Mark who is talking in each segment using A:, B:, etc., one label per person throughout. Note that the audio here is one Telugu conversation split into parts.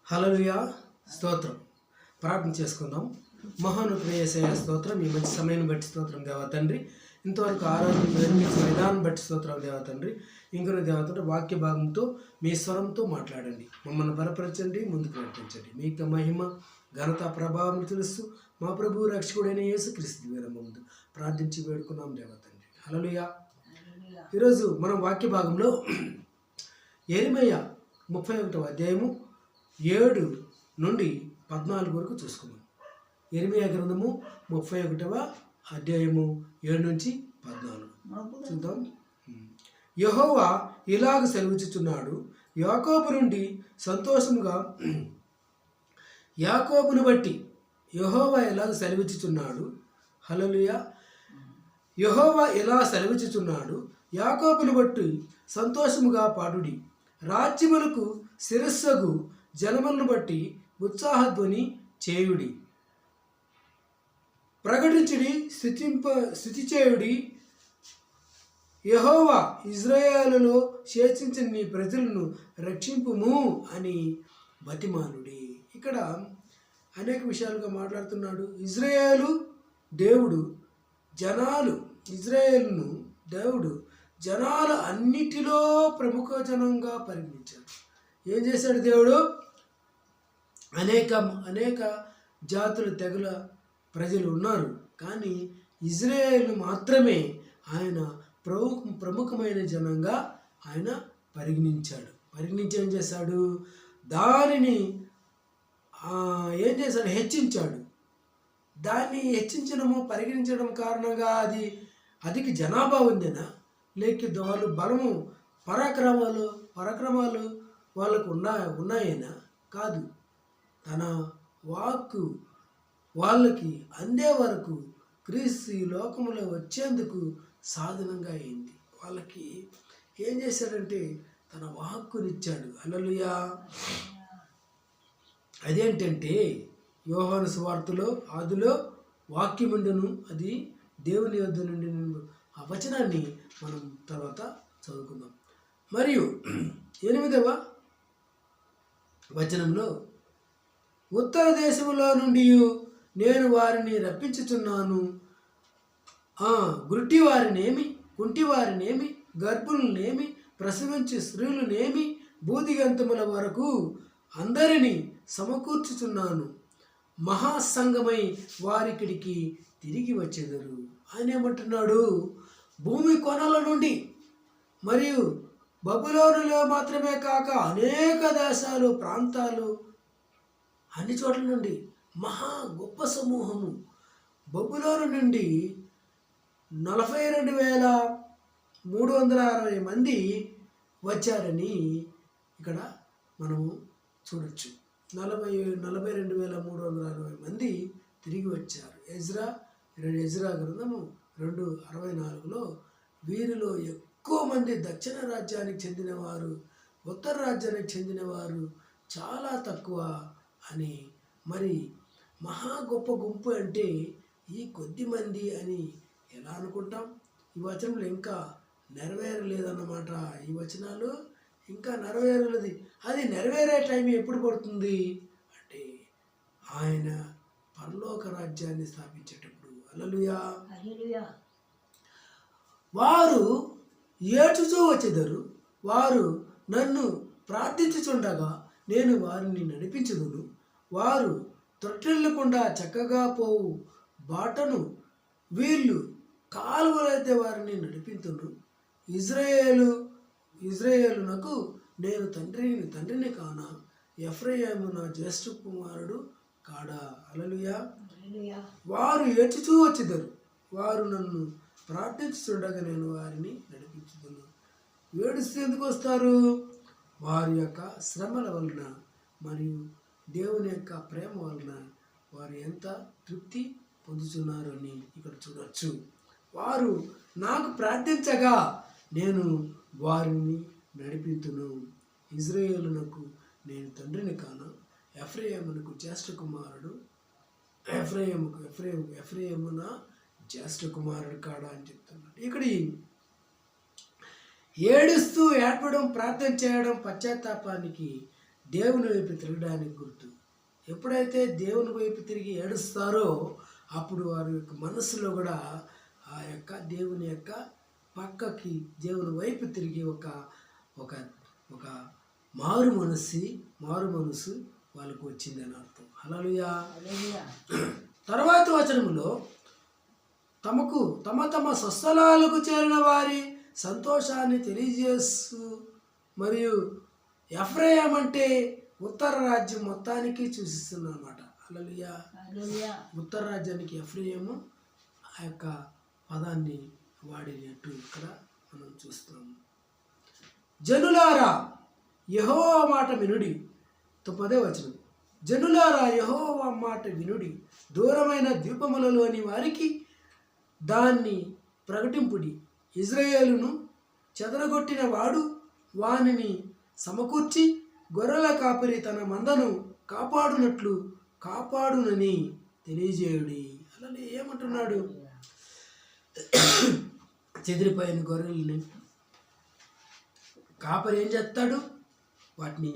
A: హల్లెలూయా స్తోత్రం. ప్రార్థన చేసుకుందాం. మహానుభావుడైన యేసయ్య స్తోత్రం. ఈ మంచి సమయాన్ని బట్టి స్తోత్రం దేవా తండ్రి. ఇంతవరకు ఆరాధన నిర్మించిన విధానం బట్టి స్తోత్రం దేవా తండ్రి. ఇంకొక దేవా తండ్రి వాక్య భాగంతో మీ స్వరంతో మాట్లాడండి, మమ్మల్ని బలపరచండి, ముందుకు నడిపించండి. మీకు మహిమ ఘనత ప్రభావం తెలుసు. మా ప్రభు రక్షకుడైన యేసుక్రీస్తు వీర ముందు ప్రార్థించి వేడుకున్నాం దేవా తండ్రి. హల్లెలూయా. ఈరోజు మనం వాక్య భాగంలో యెరెమీయా 31వ అధ్యాయము 7 నుండి 14 వరకు చూసుకున్నాం. యెరెమీయా గ్రంథము 31వ అధ్యాయము 7 నుంచి 14 చూద్దాం. యెహోవా ఇలాగ సెలవిచ్చుచున్నాడు, యాకోబును బట్టి యెహోవా ఇలాగ సెలవిచ్చుచున్నాడు. హల్లెలూయా. యెహోవా ఇలా సెలవిచ్చుచున్నాడు, యాకోబును బట్టి సంతోషముగా పాడుడి, రాజ్యములకు శిరస్సగు జనములను బట్టి ఉత్సాహధ్వని చేయుడి, ప్రకటించుడి, స్తుతి చేయుడి. యెహోవా ఇజ్రాయేలులో శేషించిన నీ ప్రజలను రక్షింపుము అని బతిమాలుడి. ఇక్కడ అనేక విషయాలుగా మాట్లాడుతున్నాడు. ఇజ్రాయేలు దేవుడు ఇజ్రాయేలును దేవుడు జనాల అన్నిటిలో ప్రముఖ జనంగా పరిగణించాడు. ఏం చేశాడు దేవుడు? అనేక జాతుల తెగల ప్రజలు ఉన్నారు, కానీ ఇజ్రాయేల్ మాత్రమే ఆయన ప్రముఖమైన జనంగా ఆయన పరిగణించాడు. ఏం చేశాడు? దానిని హెచ్చించాడు. దాన్ని హెచ్చించడము, పరిగణించడం కారణంగా అది అధిక జనాభా ఉందేనా, లేక వాళ్ళు బలము పరాక్రమాలు వాళ్ళకు ఉన్నాయేనా? కాదు. తన వాక్కు వాళ్ళకి అందే వరకు క్రీస్తు ఈ లోకంలో వచ్చేందుకు సాధనంగా అయింది. వాళ్ళకి ఏం చేశాడంటే తన వాక్కునిచ్చాడు. హల్లెలూయా. అదేంటంటే యోహాను సువార్తలో ఆదిలో వాక్యముండును, అది దేవుని యొద్ద నుండి ఆ వచనాన్ని మనం తర్వాత చదువుకుందాం. మరియు 8వ వచనంలో, ఉత్తర దేశములో నుండి నేను వారిని రప్పించుచున్నాను, గుడ్డి వారినేమి, కుంటి వారినేమి, గర్భులనేమి, ప్రసవించే స్త్రీలనేమి, బూదిగంతముల వరకు అందరినీ సమకూర్చుచున్నాను, మహాసంగమై వారికిడికి తిరిగి వచ్చేదరు. ఆయన ఏమంటున్నాడు? భూమి కొనల నుండి మరియు బబులోనులో మాత్రమే కాక అనేక దేశాలు, ప్రాంతాలు, అన్ని చోట్ల నుండి మహా గొప్ప సమూహము బబులోను నుండి 42,360 మంది వచ్చారని ఇక్కడ మనము చూడొచ్చు. 42,360 మంది తిరిగి వచ్చారు. ఎజ్రా గ్రంథము 2:64లో వీరిలో ఎక్కువ మంది దక్షిణ రాజ్యానికి చెందినవారు, ఉత్తర రాజ్యానికి చెందినవారు చాలా తక్కువ అని. మరి మహా గొప్ప గుంపు అంటే ఈ కొద్ది మంది అని ఎలా అనుకుంటాం? ఈ వచనంలో ఇంకా నెరవేరలేదన్నమాట. ఈ వచనాలు ఇంకా నెరవేరలేదు. అది నెరవేరే టైం ఎప్పుడు పడుతుంది అంటే ఆయన పరలోక రాజ్యాన్ని స్థాపించేటప్పుడు. హల్లెలూయా. వారు ఏడ్చుచూ వచ్చెదరు, వారు నన్ను ప్రార్థించుచుండగా నేను వారిని నడిపించుదును, వారు తొట్టిల్లకుండా చక్కగా పోవు బాటను వీళ్ళు కాలువలైతే వారిని నడిపించును. ఇజ్రాయేలునకు నేను తండ్రిని కానా, ఎఫ్రాయిము నా జ్యేష్ఠ కుమారుడు కాడా. హల్లెలూయా. వారు ఏడ్చుచూ వచ్చెదరు, వారు నన్ను ప్రార్థించుచుండగా నేను వారిని నడిపించుదును. ఏడుస్తూ ఎందుకు వస్తారు? వారి యొక్క శ్రమల వలన మరియు దేవుని యొక్క ప్రేమ వలన వారు ఎంత తృప్తి పొందుతున్నారు అని ఇక్కడ చూడవచ్చు. వారు నాకు ప్రార్థించగా నేను వారిని నడిపించును. ఇజ్రాయేలునకు నేను తండ్రిని కానా, ఎఫ్రాయిమునకు జ్యేష్ఠ కుమారుడు, ఎఫ్రాయిము నా జ్యేష్ఠ కుమారుడు కాడా అని చెప్తున్నాడు. ఇక్కడ ఏడుస్తూ ఏడ్పడం, ప్రార్థన చేయడం పశ్చాత్తాపానికి దేవుని వైపు తిరగడానికి గుర్తు. ఎప్పుడైతే దేవుని వైపు తిరిగి ఏడుస్తారో అప్పుడు వారి యొక్క మనసులో కూడా ఆ యొక్క దేవుని యొక్క పక్కకి దేవుని వైపు తిరిగి ఒక ఒక ఒక మారు మనసు వాళ్ళకు వచ్చిందని అర్థం. హల్లెలూయా. తర్వాత వచనములో తమ తమ స్వస్థలాలకు చేరిన వారి సంతోషాన్ని తెలియజేస్తూ, మరియు ఎఫ్రాయిం అంటే ఉత్తర రాజ్యం మొత్తానికి సూచిస్తుంది అన్నమాట. హల్లెలూయా. ఉత్తర రాజ్యానికి ఎఫ్రాయిము ఆ యొక్క పదాన్ని వాడినట్టు ఇక్కడ మనం చూస్తున్నాము. జనులారా యెహోవా మాట వినుడి. 9వ వచనం. జనులారా యెహోవా మాట వినుడి, దూరమైన ద్వీపములలోని వారికి దాన్ని ప్రకటింపుడి. ఇజ్రాయేలును చెదరగొట్టిన వాడు వానిని సమకూర్చి గొర్రెల కాపరి తన మందను కాపాడునని తెలియజేయుడి. అలా ఏమంటున్నాడు? చెదిరిపోయిన గొర్రెల్ని కాపరి ఏం చేస్తాడు? వాటిని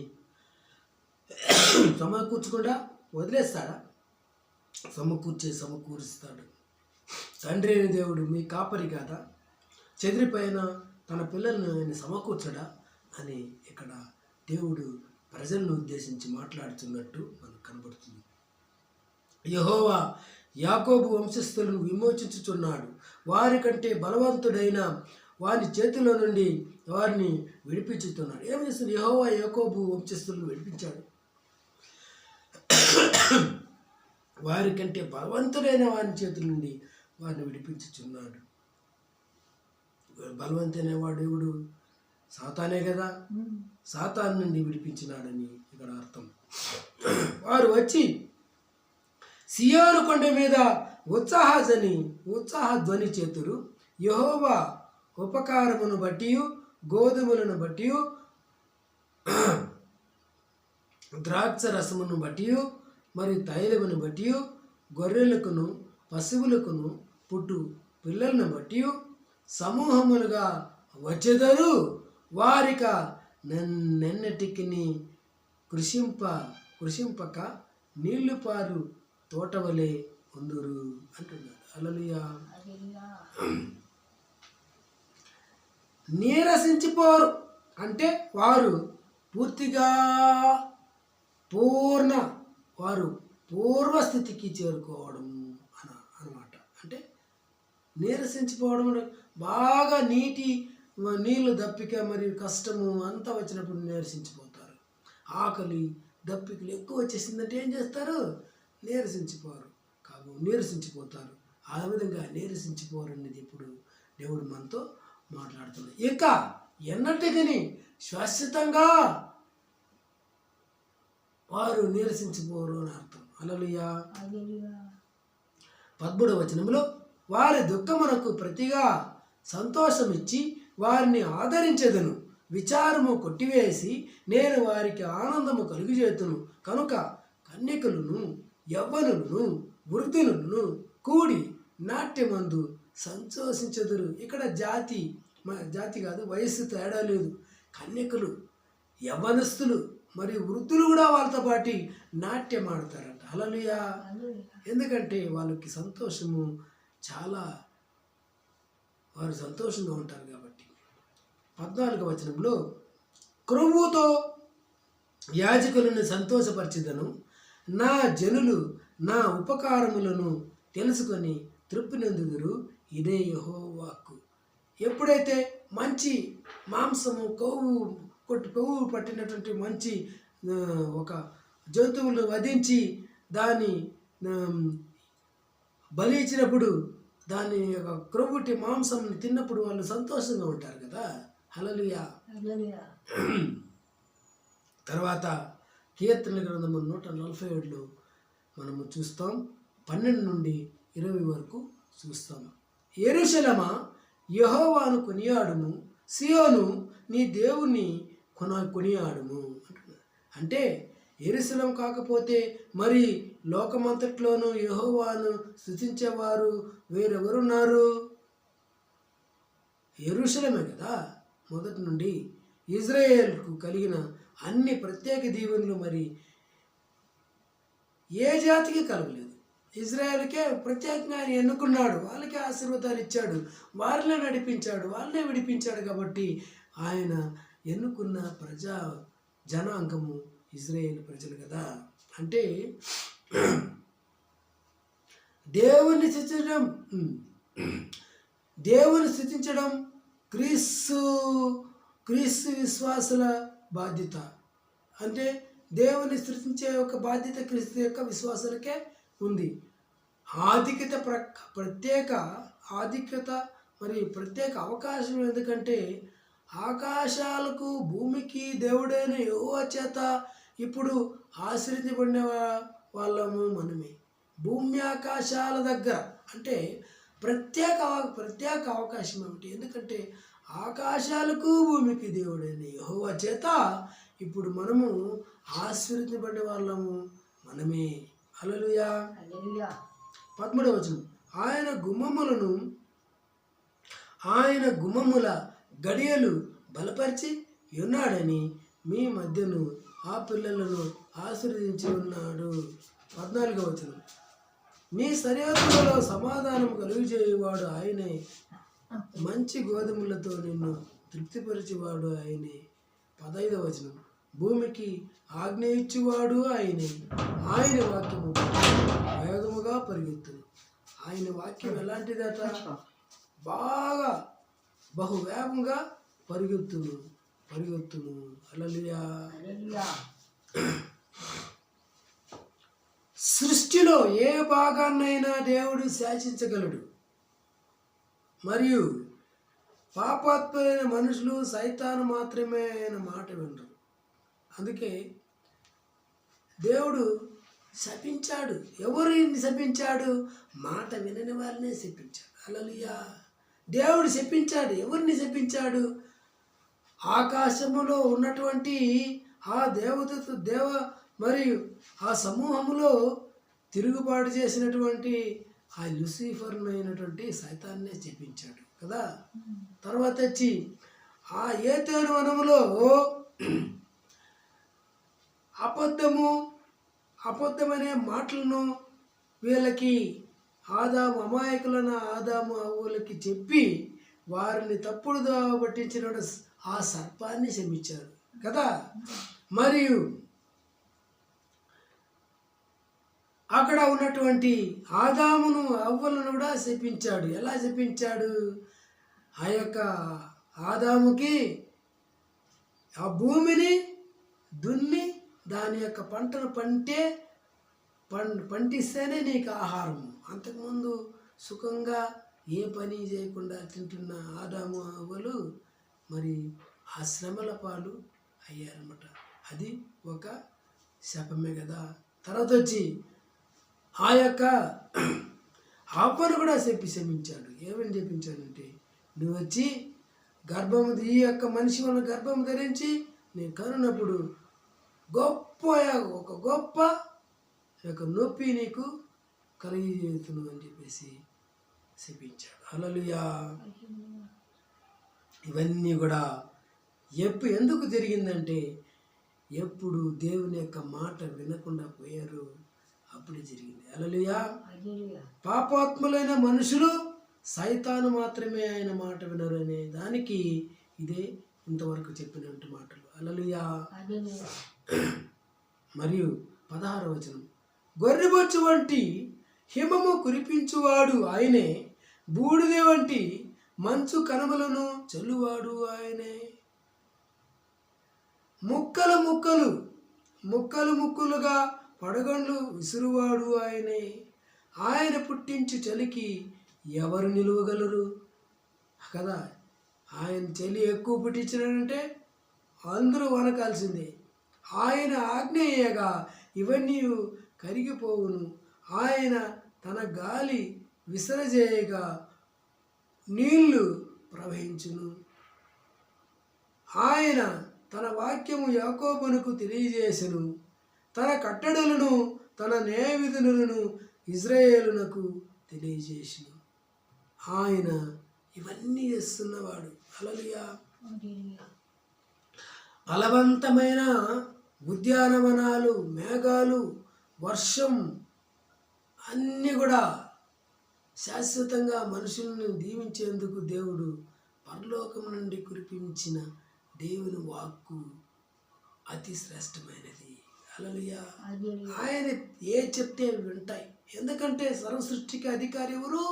A: సమకూర్చకుండా వదిలేస్తాడా? సమకూరుస్తాడు. తండ్రి అయిన దేవుడు మీ కాపరి కాదా? చెదిరిపోయిన తన పిల్లలను ఆయన సమకూర్చడా అని ఇక్కడ దేవుడు ప్రజలను ఉద్దేశించి మాట్లాడుతున్నట్టు మనకు కనబడుతుంది. యెహోవా యాకోబు వంశస్థులను విమోచించుచున్నాడు, వారి కంటే బలవంతుడైన వారి చేతిలో నుండి వారిని విడిపించుతున్నాడు. ఏం చేస్తుంది? యెహోవా యాకోబు వంశస్థులను విడిపించాడు. వారి కంటే బలవంతుడైన వారి చేతుల నుండి వారిని విడిపించుచున్నాడు. బలవంతైన వాడు ఎవడు? సాతానే కదా. సాతాను నుండి విడిపించినాడని ఇక్కడ అర్థం. వారు వచ్చి సియోను కొండ మీద ఉత్సాహ ధ్వని చేతురు. యెహోవా ఉపకారమును బట్టి, గోధుమలను బట్టి, ద్రాక్ష రసమును బట్టి, మరియు తైలమును బట్టి, గొర్రెలకును పశువులకును పుట్టు పిల్లలను బట్టి సమూహములుగా వచ్చెదరు. వారిక నెన్నటికి కృషింపక నీళ్లు పారు తోటవలే ఉందురు అంటున్నాడు. హల్లెలూయా. నీరసించిపోరు అంటే వారు పూర్వస్థితికి చేరుకోవడం అన్నమాట. అంటే నీరసించిపోవడం, బాగా నీళ్ళు దప్పిక మరియు కష్టము అంతా వచ్చినప్పుడు నీరసించిపోతారు. ఆకలి దప్పికలు ఎక్కువ వచ్చేసిందంటే ఏం చేస్తారు? నీరసించిపోతారు. ఆ విధంగా నీరసించిపోరు అనేది ఇప్పుడు దేవుడు మనతో మాట్లాడుతున్నాడు. ఇక ఎన్నటికీ శాశ్వతంగా వారు నీరసించిపోరు అని అర్థం. హల్లెలూయా. 13వ వచనంలో వారి దుఃఖమునకు ప్రతిగా సంతోషం ఇచ్చి వారిని ఆదరించెదను, విచారము కొట్టివేసి నేను వారికి ఆనందము కలుగజేతును. కనుక కన్యకలను యవ్వనులను వృద్ధులను కూడి నాట్యమందు సంతోషించెదరు. ఇక్కడ జాతి కాదు, వయస్సు తేడా లేదు. కన్యకలు, యవ్వనస్తులు మరియు వృద్ధులు కూడా వాళ్ళతో పాటు నాట్యం ఆడతారంట. హల్లెలూయా. ఎందుకంటే వాళ్ళకి సంతోషము చాలా, వారు సంతోషంగా ఉంటారు కాబట్టి. 14వ వచనంలో క్రొవ్వుతో యాజకులను సంతోషపరిచెదను, నా జనులు నా ఉపకారములను తెలుసుకొని తృప్తినందుదురు. ఇదే యెహోవా వాక్కు. ఎప్పుడైతే మంచి మాంసము కొవ్వు పట్టినటువంటి మంచి ఒక జంతువులను వధించి దాన్ని బలి ఇచ్చినప్పుడు దాని యొక్క క్రొవ్వుటి మాంసం తిన్నప్పుడు వాళ్ళు సంతోషంగా ఉంటారు కదా. హల్లెలూయా. తర్వాత కీర్తనల గ్రంథము 147లో మనము చూస్తాం, 12 నుండి 20 వరకు చూస్తాం. యెరూషలేమా యెహోవాను కొనియాడుము, సియోను నీ దేవుని కొనియాడుము అంటున్నారు. అంటే యెరూషలేం కాకపోతే మరి లోకమంతట్లోనూ యెహోవాను స్తుతించేవారు వేరెవరున్నారు? యెరూషలేమే కదా. మొదటి నుండి ఇజ్రాయేల్కు కలిగిన అన్ని ప్రత్యేక దీవెనలు మరి ఏ జాతికి కలగలేదు. ఇజ్రాయేల్కే ప్రత్యేకంగా ఆయన ఎన్నుకున్నాడు, వాళ్ళకే ఆశీర్వాదాలు ఇచ్చాడు, వారినే నడిపించాడు, వాళ్ళనే విడిపించాడు. కాబట్టి ఆయన ఎన్నుకున్న ప్రజా జనాంగము ఇజ్రాయేల్ ప్రజలు కదా. అంటే దేవుని స్తుతించడం క్రీస్తు విశ్వాసుల బాధ్యత. అంటే దేవుని స్తుతించే ఒక బాధ్యత క్రీస్తు యొక్క విశ్వాసులకే ఉంది. ప్రత్యేక ఆధిక్యత మరి ప్రత్యేక అవకాశం. ఎందుకంటే ఆకాశాలకు భూమికి దేవుడైన యెహోవా చేత ఇప్పుడు ఆశీర్వదించబడిన వాళ్ళము మనమే. భూమి ఆకాశాల దగ్గర అంటే ప్రత్యేక అవకాశం ఏమిటి? ఎందుకంటే ఆకాశాలకు భూమికి దేవుడైన యెహోవా చేత ఇప్పుడు మనము ఆశీర్వదించబడిన వాళ్ళము మనమే. హల్లెలూయా. 13వ వచనం, ఆయన గుమ్మముల గడియలు బలపరిచి ఉన్నాడని మీ మధ్యను ఆ పిల్లలను ఆశీర్వదించి ఉన్నాడు. 14వ వచనం, నీ సరిహద్దులలో సమాధానం కలుగజేయువాడు ఆయనే, మంచి గోధుమలతో నిన్ను తృప్తిపరిచేవాడు ఆయనే. 15వ వచనం, భూమికి ఆజ్ఞ ఇచ్చేవాడు ఆయనే, ఆయన వాక్యము వేగముగా పరిగెత్తును. ఆయన వాక్యం ఎలాంటిదట? బాగా బహువేగంగా పరిగెత్తును. హల్లెలూయా. సృష్టిలో ఏ భాగాన్నైనా దేవుడు శాసించగలడు. మరియు పాపాత్ములైన మనుషులు సైతాను మాత్రమే ఆయన మాట వినరు. అందుకే దేవుడు శపించాడు. ఎవరిని శపించాడు? మాట వినని వారినే శపించాడు. హల్లెలూయా. దేవుడు శపించాడు. ఎవరిని శపించాడు? ఆకాశములో ఉన్నటువంటి ఆ మరియు ఆ సమూహములో తిరుగుబాటు చేసినటువంటి ఆ లూసిఫర్ను అయినటువంటి సైతాన్నే చెప్పించాడు కదా. తర్వాత వచ్చి ఆ ఏతేను వనములో అబద్ధమనే మాటలను వీళ్ళకి అమాయకులైన ఆదాము అవ్వలకి చెప్పి వారిని తప్పుడు పట్టించిన ఆ సర్పాన్ని శపించాడు కదా. మరియు అక్కడ ఉన్నటువంటి ఆదామును అవ్వలను కూడా శపించాడు. ఎలా శపించాడు? ఆ యొక్క ఆదాముకి ఆ భూమిని దున్ని దాని యొక్క పంటను పంటిస్తేనే నీకు ఆహారము. అంతకుముందు సుఖంగా ఏ పని చేయకుండా తింటున్న ఆదాము అవ్వలు మరి ఆ శ్రమల పాలు అయ్యారన్నమాట. అది ఒక శాపమే కదా. తర్వాత వచ్చి ఆ యొక్క అవ్వను కూడా శపించాడు. ఏమని చెప్పించాడంటే, నువ్వు వచ్చి ఈ యొక్క మనిషి వల్ల గర్భం ధరించి నేను కనున్నప్పుడు ఒక గొప్ప యొక్క నొప్పి నీకు కలిగిజేతును అని చెప్పేసి శపించాడు. హల్లెలూయా. ఇవన్నీ కూడా ఎందుకు జరిగిందంటే, ఎప్పుడు దేవుని యొక్క మాట వినకుండా పోయారు అప్పుడే జరిగింది. హల్లెలూయా. పాపాత్ములైన మనుషులు సైతాను మాత్రమే ఆయన మాట వినరు అనే దానికి ఇదే ఇంతవరకు చెప్పినట్టు మాటలు. హల్లెలూయా. మరియు 16వ వచనం, గొర్రెబొచ్చు వంటి హిమము కురిపించువాడు ఆయనే, బూడిద వంటి మంచు కనుమలను చల్లువాడు ఆయనే, ముక్కలుగా పడగండ్లు విసురువాడు ఆయనే. ఆయన పుట్టించు చలికి ఎవరు నిలువగలరు కదా. ఆయన చలి ఎక్కువ పుట్టించినాడంటే అందరూ వనకాల్సిందే. ఆయన ఆజ్ఞేయగా ఇవన్నీ కరిగిపోవును. ఆయన తన గాలి విసరజేయగా నీళ్లు ప్రవహించును. ఆయన తన వాక్యము యాకోబునకు తెలియజేసెను, తన కట్టడలను తన న్యాయ విధులను ఇజ్రాయేలునకు తెలియజేసెను. ఆయన ఇవన్నీ చేస్తున్నవాడు. హల్లెలూయా. ఫలవంతమైన ఉద్యానవనాలు, మేఘాలు, వర్షం అన్నీ కూడా శాశ్వతంగా మనుషులను దీవించేందుకు దేవుడు పరలోకం నుండి కురిపించిన దేవుని వాక్కు అతి శ్రేష్టమైనది. హల్లెలూయా. ఆయన ఏ చెప్తే వింటాయి. ఎందుకంటే సర్వ సృష్టికి అధికారి ఎవరు?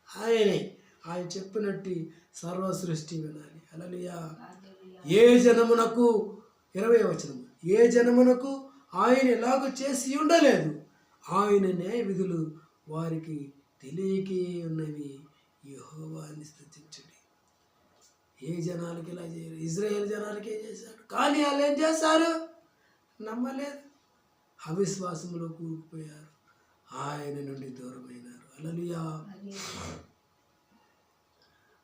A: ఆయనే. ఆయన చెప్పినట్టు సర్వ సృష్టి వినాలి. హల్లెలూయా. ఏ జనమునకు 20వ వచనం, ఏ జనమునకు ఆయన ఎలాగ చేసి ఉండలేదు, ఆయన న్యాయ విధులు వారికి తెలియకే ఉన్నవి. యెహోవాని స్తుతించుడి. ఏ జనాలకి ఇలా చేయరు, ఇజ్రాయేల్ జనాలకే చేశాడు. కానీ వాళ్ళు ఏం చేశారు? నమ్మలేదు, అవిశ్వాసంలో కూరుకుపోయారు, ఆయన నుండి దూరమైనారు. హల్లెలూయా.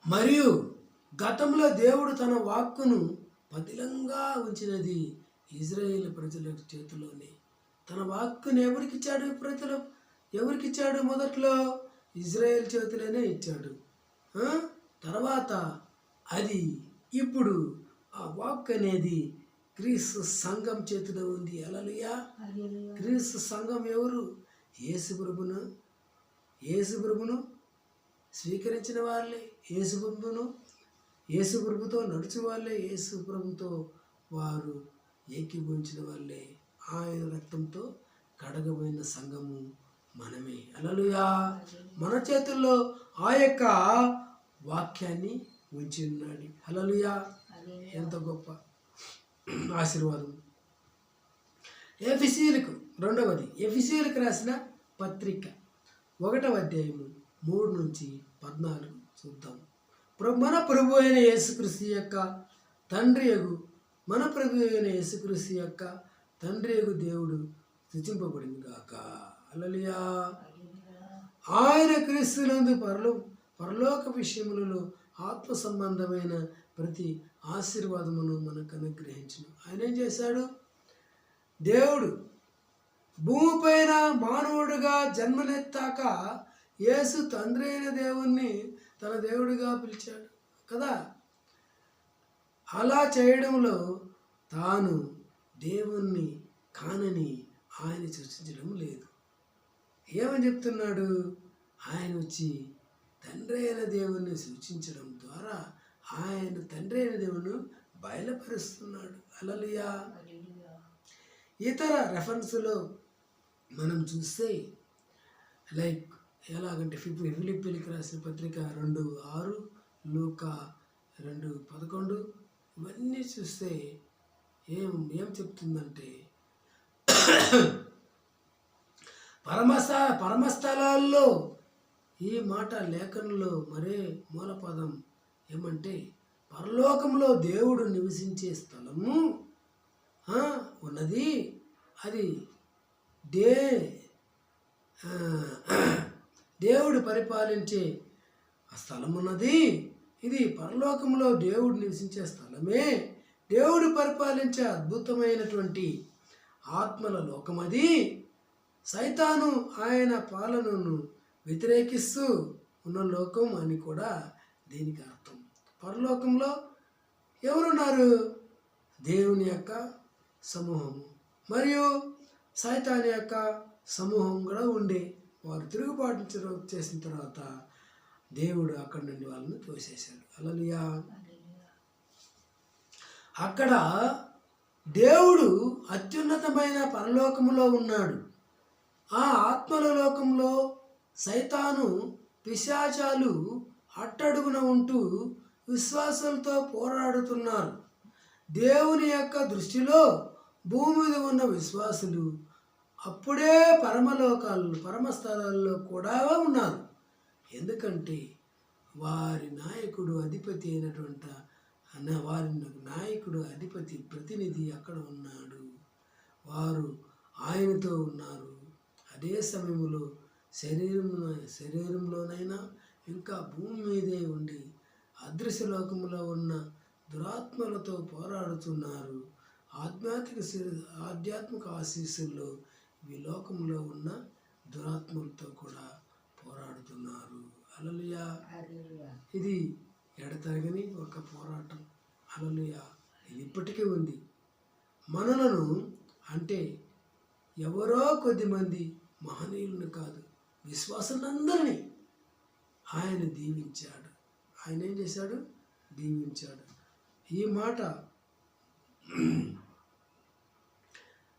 A: మరియు గతంలో దేవుడు తన వాక్కును పదిలంగా ఉంచినది ఇజ్రాయేల్ ప్రజల చేతిలోనే. తన వాక్కును ఎవరికిచ్చాడు? ప్రజలు ఎవరికిచ్చాడు? మొదట్లో ఇజ్రాయేల్ చేతిలోనే ఇచ్చాడు. తర్వాత అది ఇప్పుడు ఆ వాక్ అనేది క్రీస్తు సంఘం చేతిలో ఉంది. హల్లెలూయా. క్రీస్తు సంఘం ఎవరు? యేసు ప్రభును స్వీకరించిన వాళ్ళే, యేసు ప్రభుతో నడుచు వాళ్ళే, యేసు ప్రభుతో వారు ఏకీభవించిన వాళ్ళే. ఆయన రక్తంతో కడగబడిన సంఘము మనమే. హల్లెలూయా. మన చేతుల్లో ఆ యొక్క వాక్యాన్ని ఉంచి ఉన్నాడు. హల్లెలూయా. ఎంత గొప్ప ఆశీర్వాదం. ఎఫెసీయులకు, రెండవది ఎఫెసీయులకు రాసిన పత్రిక 1వ అధ్యాయము 3 నుంచి 14 చూద్దాం. మన ప్రభు అయిన యేసుక్రీస్తు యొక్క తండ్రి యగు దేవుడు స్తుతింపబడింది గాక. హల్లెలూయా. ఆయన క్రీస్తునందు పరలోక విషయములలో ఆత్మ సంబంధమైన ప్రతి ఆశీర్వాదమును మనకు అనుగ్రహించును. ఆయన ఏం చేశాడు? దేవుడు భూమిపైన మానవుడిగా జన్మనెత్తాక యేసు తండ్రి అయిన దేవుణ్ణి తన దేవుడిగా పిలిచాడు కదా. అలా చేయడంలో తాను దేవుణ్ణి కానని ఆయన సూచించడం లేదు. ఏమని చెప్తున్నాడు? ఆయన వచ్చి తండ్రి అయిన దేవుణ్ణి సూచించడం ద్వారా ఆయన తండ్రి అయిన దేవుని బయలుపరుస్తున్నాడు. హల్లెలూయా. ఇతర రెఫరెన్స్లో మనం చూస్తే లైక్ ఎలాగంటే ఫిలిప్పీలకు రాసిన పత్రిక 2:6, లూకా 2:11 ఇవన్నీ చూస్తే ఏం చెప్తుందంటే పరమస్థలాల్లో ఈ మాట లేఖనంలో మరే మూలపదం ఏమంటే పరలోకంలో దేవుడు నివసించే స్థలము ఉన్నది. అది దేవుడు పరిపాలించే స్థలం ఉన్నది. ఇది పరలోకంలో దేవుడు నివసించే స్థలమే. దేవుడు పరిపాలించే అద్భుతమైనటువంటి ఆత్మల లోకం అది. సైతాను ఆయన పాలనను వ్యతిరేకిస్తూ ఉన్న లోకం అని కూడా దీనికి అర్థం. పరలోకంలో ఎవరున్నారు? దేవుని యొక్క సమూహము మరియు సైతాన్ యొక్క సమూహం కూడా ఉండే. వారు తిరుగుబాటు చేసిన తర్వాత దేవుడు అక్కడి నుండి వాళ్ళని తోసేశాడు. హల్లెలూయా. అక్కడ దేవుడు అత్యున్నతమైన పరలోకములో ఉన్నాడు. ఆ ఆత్మల లోకంలో సైతాను పిశాచాలు అట్టడుగున ఉంటూ విశ్వాసాలతో పోరాడుతున్నారు. దేవుని యొక్క దృష్టిలో భూమి మీద ఉన్న విశ్వాసులు అప్పుడే పరమస్థలాల్లో కూడా ఉన్నారు. ఎందుకంటే వారి నాయకుడు అధిపతి ప్రతినిధి అక్కడ ఉన్నాడు. వారు ఆయనతో ఉన్నారు. అదే సమయంలో శరీరంలోనైనా ఇంకా భూమి మీదే ఉండి అదృశ్యలోకంలో ఉన్న దురాత్మలతో పోరాడుతున్నారు. ఆధ్యాత్మిక ఆశీస్సుల్లో ఈ లోకంలో ఉన్న దురాత్మలతో కూడా పోరాడుతున్నారు. హల్లెలూయా. ఇది ఎడతెగని ఒక పోరాటం. హల్లెలూయా. ఇది ఇప్పటికీ ఉంది. మనలను అంటే ఎవరో కొద్దిమంది మహనీయులను కాదు, విశ్వాసులందరినీ ఆయన దీవించాడు. ఆయన ఏం చేశాడు? దీవించాడు. ఈ మాట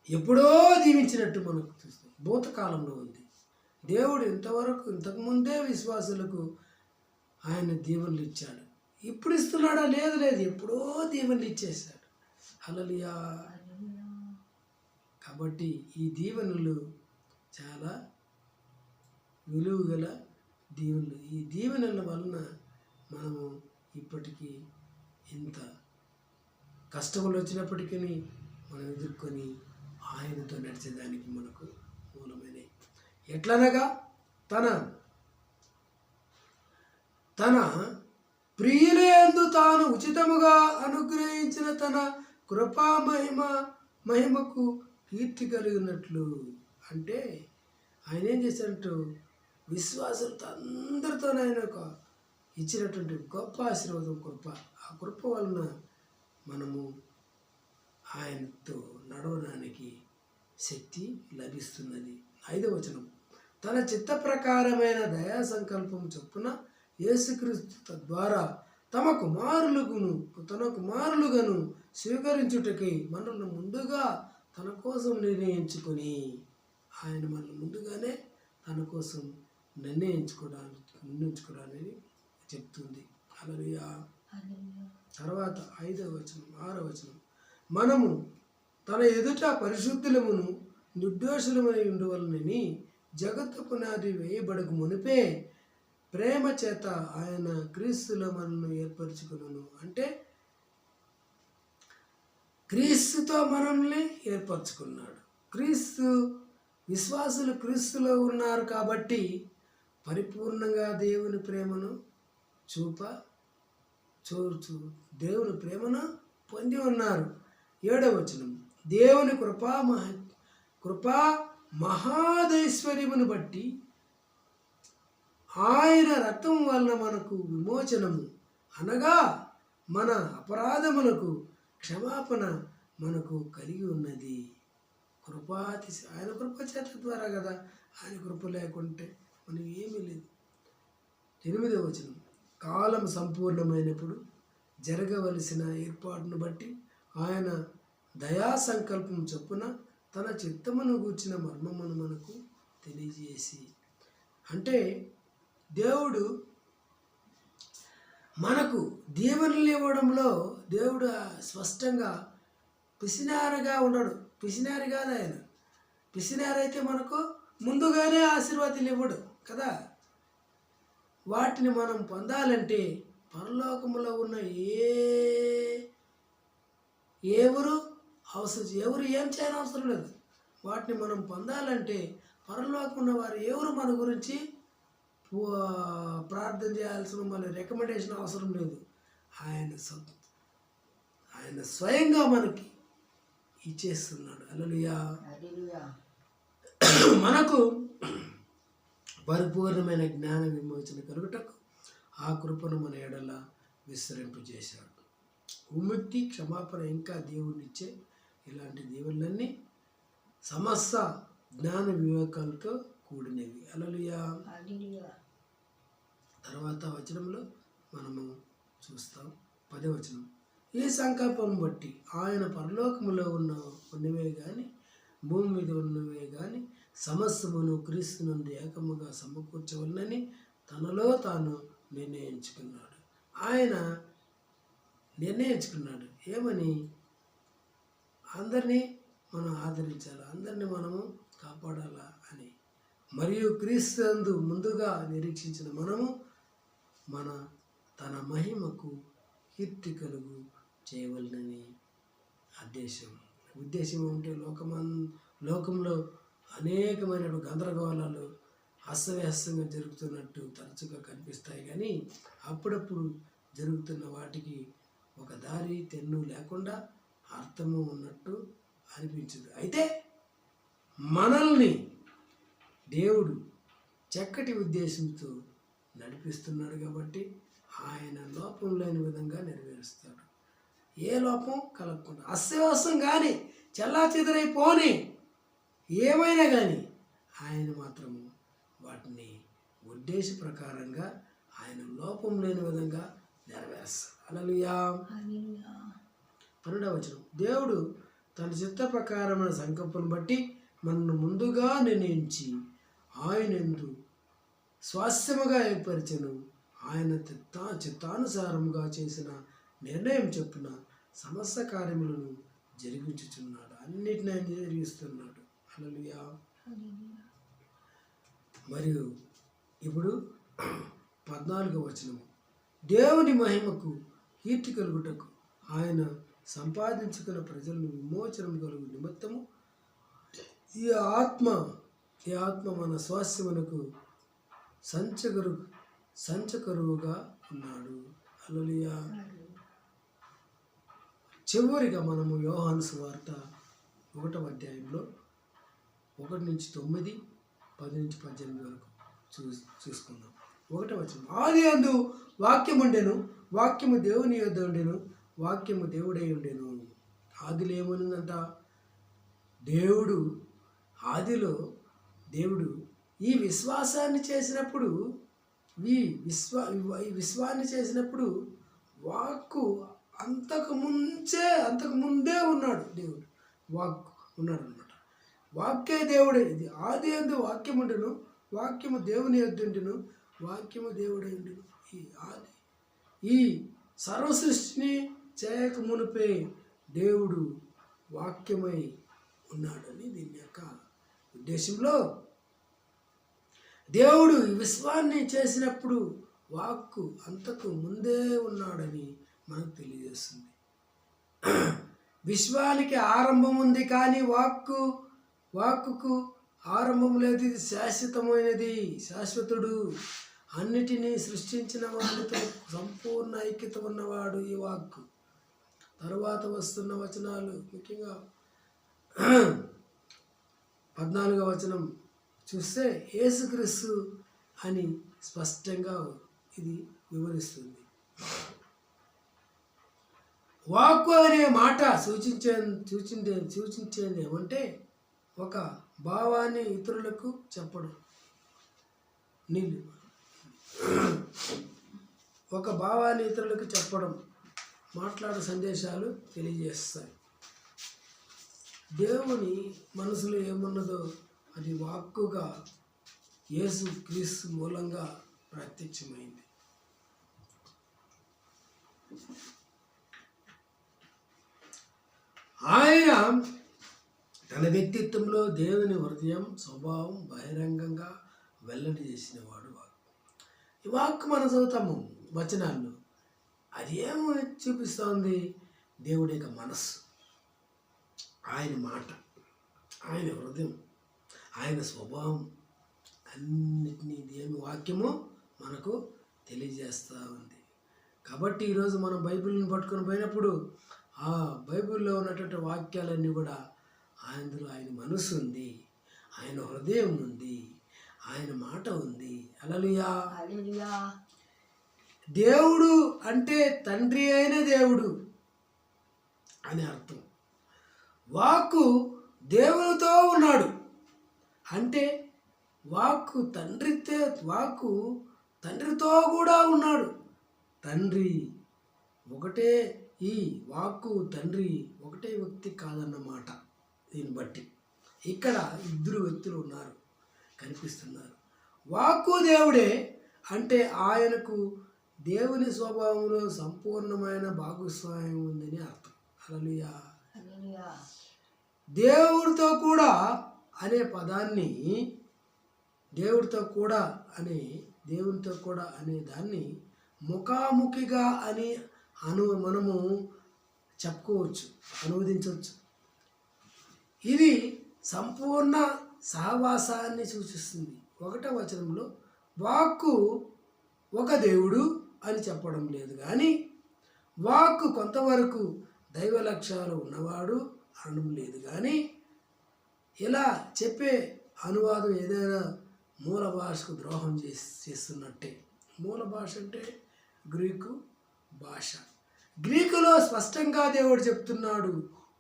A: ఎప్పుడో దీవించినట్టు మనకు చూస్తాం, భూతకాలంలో ఉంది. దేవుడు ఇంతకుముందే విశ్వాసులకు ఆయన దీవెనలు ఇచ్చాడు. ఇప్పుడు ఇస్తున్నాడా? లేదు, ఎప్పుడో దీవెనలు ఇచ్చేశాడు. హల్లెలూయా. కాబట్టి ఈ దీవెనలు చాలా విలువగల దీవెనలు. ఈ దీవెనల వలన మనము ఇప్పటికీ ఇంత కష్టములు వచ్చినప్పటికీ మనం ఎదుర్కొని ఆయనతో నడిచేదానికి మనకు మూలమైనవి. ఎట్లనగా తన ప్రియులందు తాను ఉచితముగా అనుగ్రహించిన తన కృపా మహిమకు కీర్తి కలిగినట్లు. అంటే ఆయన ఏం చేశాడంటూ విశ్వాసులతో అందరితో ఆయన ఇచ్చినటువంటి గొప్ప ఆశీర్వాదం కృప. ఆ కృప వలన మనము ఆయనతో నడవడానికి శక్తి లభిస్తున్నది. 5వ వచనం, తన చిత్త ప్రకారమైన దయా సంకల్పం చొప్పున యేసుక్రీస్తు ద్వారా తన కుమారులుగాను స్వీకరించుటకై మనల్ని ముందుగా తన కోసం నిర్ణయించుకొని, ఆయన మనల్ని ముందుగానే తన కోసం నిర్ణయించుకోవడానికి చెప్తుంది. హల్లెలూయా. తర్వాత 5వ వచనం 6వ వచనం, మనము తన ఎదుట పరిశుద్ధులమును నిర్దోషులమై ఉండవలనని జగత్తు పునాది వేయబడక మునిపే ప్రేమ చేత ఆయన క్రీస్తులో మనల్ని ఏర్పరచుకున్నాను. అంటే క్రీస్తుతో మనల్ని ఏర్పరచుకున్నాడు. విశ్వాసులు క్రీస్తులో ఉన్నారు కాబట్టి పరిపూర్ణంగా దేవుని ప్రేమను దేవుని ప్రేమను పొంది ఉన్నారు. 7వ వచనం, దేవుని కృపా మహాదైశ్వర్యమును బట్టి ఆయన రక్తం వలన మనకు విమోచనము, అనగా మన అపరాధములకు క్షమాపణ మనకు కలిగి ఉన్నది. ఆయన కృప చేత ద్వారా కదా. ఆయన కృప లేకుంటే మనం ఏమీ లేదు. 8వ వచనం, కాలం సంపూర్ణమైనప్పుడు జరగవలసిన ఏర్పాటును బట్టి ఆయన దయా సంకల్పం చొప్పున తన చిత్తమును గూర్చిన మర్మమును మనకు తెలియజేసి. అంటే దేవుడు మనకు దీవెనలు ఇవ్వడంలో దేవుడు స్పష్టంగా పిసినారిగా ఉండడు. పిసినారి కాదు ఆయన. పిసినారి అయితే మనకు ముందుగానే ఆశీర్వాదాలు ఇవ్వడు కదా. వాటిని మనం పొందాలంటే పరలోకములో ఉన్న ఎవరు ఏం చేయని అవసరం లేదు. వాటిని మనం పొందాలంటే పరలోకం ఉన్న వారు ఎవరు మన గురించి ప్రార్థన చేయాల్సిన మళ్ళీ రికమెండేషన్ అవసరం లేదు. ఆయన స్వయంగా మనకి ఇచ్చేస్తున్నాడు. హల్లెలూయా. మనకు పరిపూర్ణమైన జ్ఞాన విమోచన కలుగుటకు ఆ కృపను మన ఎడల విస్తరింపజేశాడు. విముక్తి, క్షమాపణ, ఇంకా దేవుడినిచ్చే ఇలాంటి దేవుళ్ళన్నీ సమస్త జ్ఞాన వివేకాలతో కూడినవి. హల్లెలూయా. తర్వాత వచనంలో మనము చూస్తాం 10వ వచనం, ఈ సంకల్పం బట్టి ఆయన పరలోకములో ఉన్నవే కానీ భూమి మీద ఉన్నవే కానీ సమస్తమును క్రీస్తు నుండి ఏకముగా సమకూర్చవలనని తనలో తాను నిర్ణయించుకున్నాడు. ఆయన నిర్ణయించుకున్నాడు ఏమని? అందరినీ మనం ఆదరించాలి, అందరినీ మనము కాపాడాలా అని. మరియు క్రీస్తు యందు ముందుగా నిరీక్షించిన మనము తన మహిమకు కీర్తి కలుగు చేయవలనని ఉద్దేశం అంటే లోకంలో అనేకమైన గందరగోళాలు అస్తవ్యస్తంగా జరుగుతున్నట్టు తరచుగా కనిపిస్తాయి. కానీ అప్పుడప్పుడు జరుగుతున్న వాటికి ఒక దారి తెన్ను లేకుండా అర్థము ఉన్నట్టు అనిపించదు. అయితే మనల్ని దేవుడు చక్కటి ఉద్దేశంతో నడిపిస్తున్నాడు కాబట్టి ఆయన లోపం లేని విధంగా నెరవేరుస్తాడు. ఏ లోపం కలగకుండా అస్తవ్యస్తం కానీ చెల్లాచెదరైపోని ఏమైనా కానీ ఆయన మాత్రము వాటిని ఉద్దేశ ప్రకారంగా ఆయన లోపం లేని విధంగా నెరవేరుస్తాడు. హల్లెలూయా. 12వ వచనం, దేవుడు తన చిత్త ప్రకారమైన సంకల్పం బట్టి మనను ముందుగా నిర్ణయించి ఆయనందు స్వాస్థ్యముగా ఏర్పరిచెను. ఆయన చిత్తానుసారముగా చేసిన నిర్ణయం చొప్పున సమస్త కార్యములను జరిగించుచున్నాడు. అన్నిటిని ఆయన జరిగిస్తున్నాడు. హల్లెలూయా. మరియు ఇప్పుడు 14వ వచనము, దేవుని మహిమకు కీర్తి కలుగుటకు ఆయన సంపాదించుకున్న ప్రజలను విమోచనం కలుగు నిమిత్తము ఈ ఆత్మ మన స్వాస్థ్యమునకు సంచకరువుగా ఉన్నాడు. హల్లెలూయా. చివరిగా మనము యోహాను సువార్త 1వ అధ్యాయంలో 1-9, 10-18 వరకు చూసుకుందాం. 1వ వచనం, ఆదియందు వాక్యము ఉండెను, వాక్యము దేవుని యొద్ద ఉండెను, వాక్యము దేవుడై ఉండెను. ఆదిలో ఏమనుందంట? ఆదిలో దేవుడు ఈ విశ్వాసాన్ని చేసినప్పుడు ఈ విశ్వాన్ని చేసినప్పుడు వాక్కు అంతకు ముందే ఉన్నాడు. దేవుడు వాక్కు ఉన్నాడు అనమాట. వాక్యే దేవుడే. ఇది ఆది అందు వాక్యం ఉండెను, వాక్యము దేవుని యొద్ద ఉండెను, వాక్యము దేవుడై ఉండెను. ఈ సర్వ సృష్టిని చేయక మునిపే దేవుడు వాక్యమై ఉన్నాడని దీని యొక్క ఉద్దేశంలో దేవుడు ఈ విశ్వాన్ని చేసినప్పుడు వాక్కు అంతకు ముందే ఉన్నాడని మనకు తెలియజేస్తుంది. విశ్వానికి ఆరంభం ఉంది, కానీ వాక్కుకు ఆరంభం లేదు. ఇది శాశ్వతమైనది, శాశ్వతుడు, అన్నిటినీ సృష్టించిన వాడితో సంపూర్ణ ఐక్యత ఉన్నవాడు ఈ వాక్కు. తరువాత వస్తున్న వచనాలు, ముఖ్యంగా 14వ వచనం చూస్తే యేసుక్రీస్తు అని స్పష్టంగా ఇది వివరిస్తుంది. వాక్కు అనే మాట సూచించేది ఏమంటే ఒక భావాన్ని ఇతరులకు చెప్పడం. ఒక భావాన్ని ఇతరులకు చెప్పడం, మాట్లాడే సందేశాలు తెలియజేస్తాయి. దేవుని మనసులో ఏమున్నదో అది వాక్కుగా యేసు క్రీస్తు మూలంగా ప్రత్యక్షమైంది. ఆయన తన వ్యక్తిత్వంలో దేవుని హృదయం, స్వభావం బహిరంగంగా వెల్లడి చేసినవాడు వాక్కు. ఈ వాక్కు మనం చదువుతాము వచనాల్లో, అది ఏమో చూపిస్తోంది? దేవుడి యొక్క మనస్సు, ఆయన మాట, ఆయన హృదయం, ఆయన స్వభావం అన్నిటినీ దేవుని వాక్యము మనకు తెలియజేస్తూ ఉంది. కాబట్టి ఈరోజు మనం బైబిల్ని పట్టుకొని పోయినప్పుడు ఆ బైబిల్లో ఉన్నటువంటి వాక్యాలన్నీ కూడా అందులో ఆయన మనసు ఉంది, ఆయన హృదయం ఉంది, ఆయన మాట ఉంది. హల్లెలూయా. దేవుడు అంటే తండ్రి అయిన దేవుడు అని అర్థం. వాక్కు దేవునితో ఉన్నాడు అంటే వాక్కు తండ్రితో కూడా ఉన్నాడు. తండ్రి ఒకటే, ఈ వాక్కు తండ్రి ఒకటే వ్యక్తి కాదన్నమాట. దీన్ని బట్టి ఇక్కడ ఇద్దరు వ్యక్తులు ఉన్నారు, కనిపిస్తున్నారు. వాక్కు దేవుడే అంటే ఆయనకు దేవుని స్వభావంలో సంపూర్ణమైన భాగస్వామ్యం ఉందని అర్థం. హల్లెలూయా. దేవుడితో కూడా అనే పదాన్ని, దేవునితో కూడా అనే దాన్ని ముఖాముఖిగా అని మనము చెప్పుకోవచ్చు, అనువదించవచ్చు. ఇది సంపూర్ణ సహవాసాన్ని సూచిస్తుంది. 1వ వచనంలో వాక్కు ఒక దేవుడు అని చెప్పడం లేదు, కానీ వాక్కు కొంతవరకు దైవ లక్ష్యాలు ఉన్నవాడు అనడం లేదు. కానీ ఇలా చెప్పే అనువాదం ఏదైనా మూల భాషకు ద్రోహం చేస్తున్నట్టే. మూల భాష అంటే గ్రీకు భాష. గ్రీకులో స్పష్టంగా దేవుడు చెప్తున్నాడు,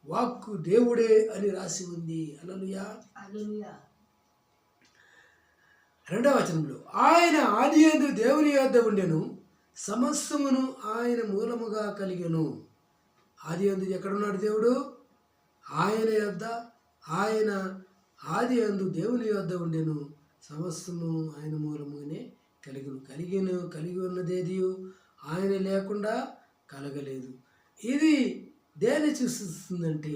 A: వాక్కు దేవుడే అని రాసి ఉంది. హల్లెలూయా.
B: హల్లెలూయా.
A: 2వ వచనంలో ఆయన ఆదియందు దేవుని యొద్ద ఉండెను, సమస్తమును ఆయన మూలముగా కలిగెను. ఆదియందు ఎక్కడున్నాడు దేవుడు? ఆయన యొద్ద. ఆయన ఆదియందు దేవుని యొద్ద ఉండెను, సమస్తము ఆయన మూలముగానే కలిగి ఉన్నదేది ఆయన లేకుండా కలగలేదు. ఇది దేన్ని సూచిస్తుందంటే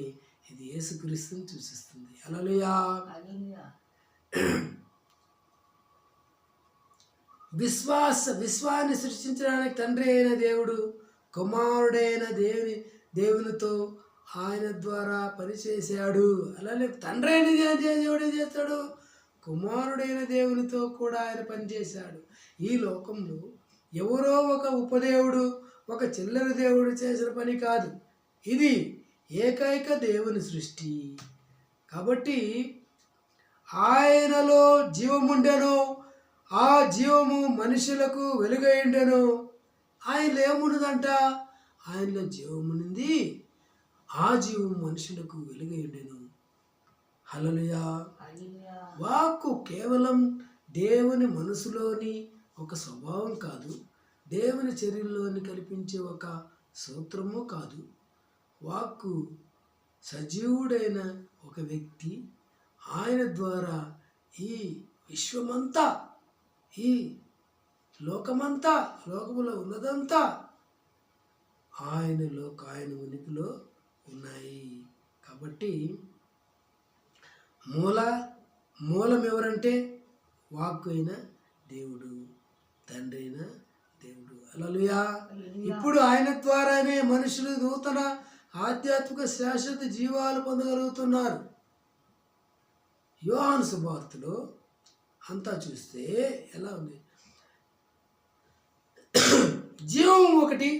A: ఇది యేసుక్రీస్తుని సూచిస్తుంది. హల్లెలూయా. విశ్వాన్ని సృష్టించడానికి తండ్రి అయిన దేవుడు కుమారుడైన దేవునితో ఆయన ద్వారా పనిచేశాడు. అలానే తండ్రి అయిన దేవుడు ఏం చేస్తాడు? కుమారుడైన దేవునితో కూడా ఆయన పనిచేశాడు. ఈ లోకంలో ఎవరో ఒక ఉపదేవుడు, ఒక చిల్లర దేవుడు చేసిన పని కాదు. ఇది ఏకైక దేవుని సృష్టి. కాబట్టి ఆయనలో జీవముండెను, ఆ జీవము మనుషులకు వెలుగైండెను. ఆయనలో ఏమున్నదంట? ఆయనలో జీవమునింది, ఆ జీవము మనుషులకు వెలుగైండెను. హల్లెలూయా. వాక్కు కేవలం దేవుని మనసులోని ఒక స్వభావం కాదు, దేవుని చర్యల్లోని కల్పించే ఒక సూత్రము కాదు. వాక్కు సజీవుడైన ఒక వ్యక్తి. ఆయన ద్వారా ఈ విశ్వమంతా, ఈ లోకమంతా, లోకములో ఉన్నదంతా ఆయన ఉనికిలో ఉన్నాయి. కాబట్టి మూలం ఎవరంటే వాక్కు అయిన దేవుడు, తండ్రి అయిన దేవుడు. హల్లెలూయా. ఇప్పుడు ఆయన ద్వారానే మనుషులు నూతన ఆధ్యాత్మిక శాశ్వత జీవాలు పొందగలుగుతున్నారు. యోహాను సువార్తలో అంతా చూస్తే ఎలా ఉంది? జీవం ఒకటి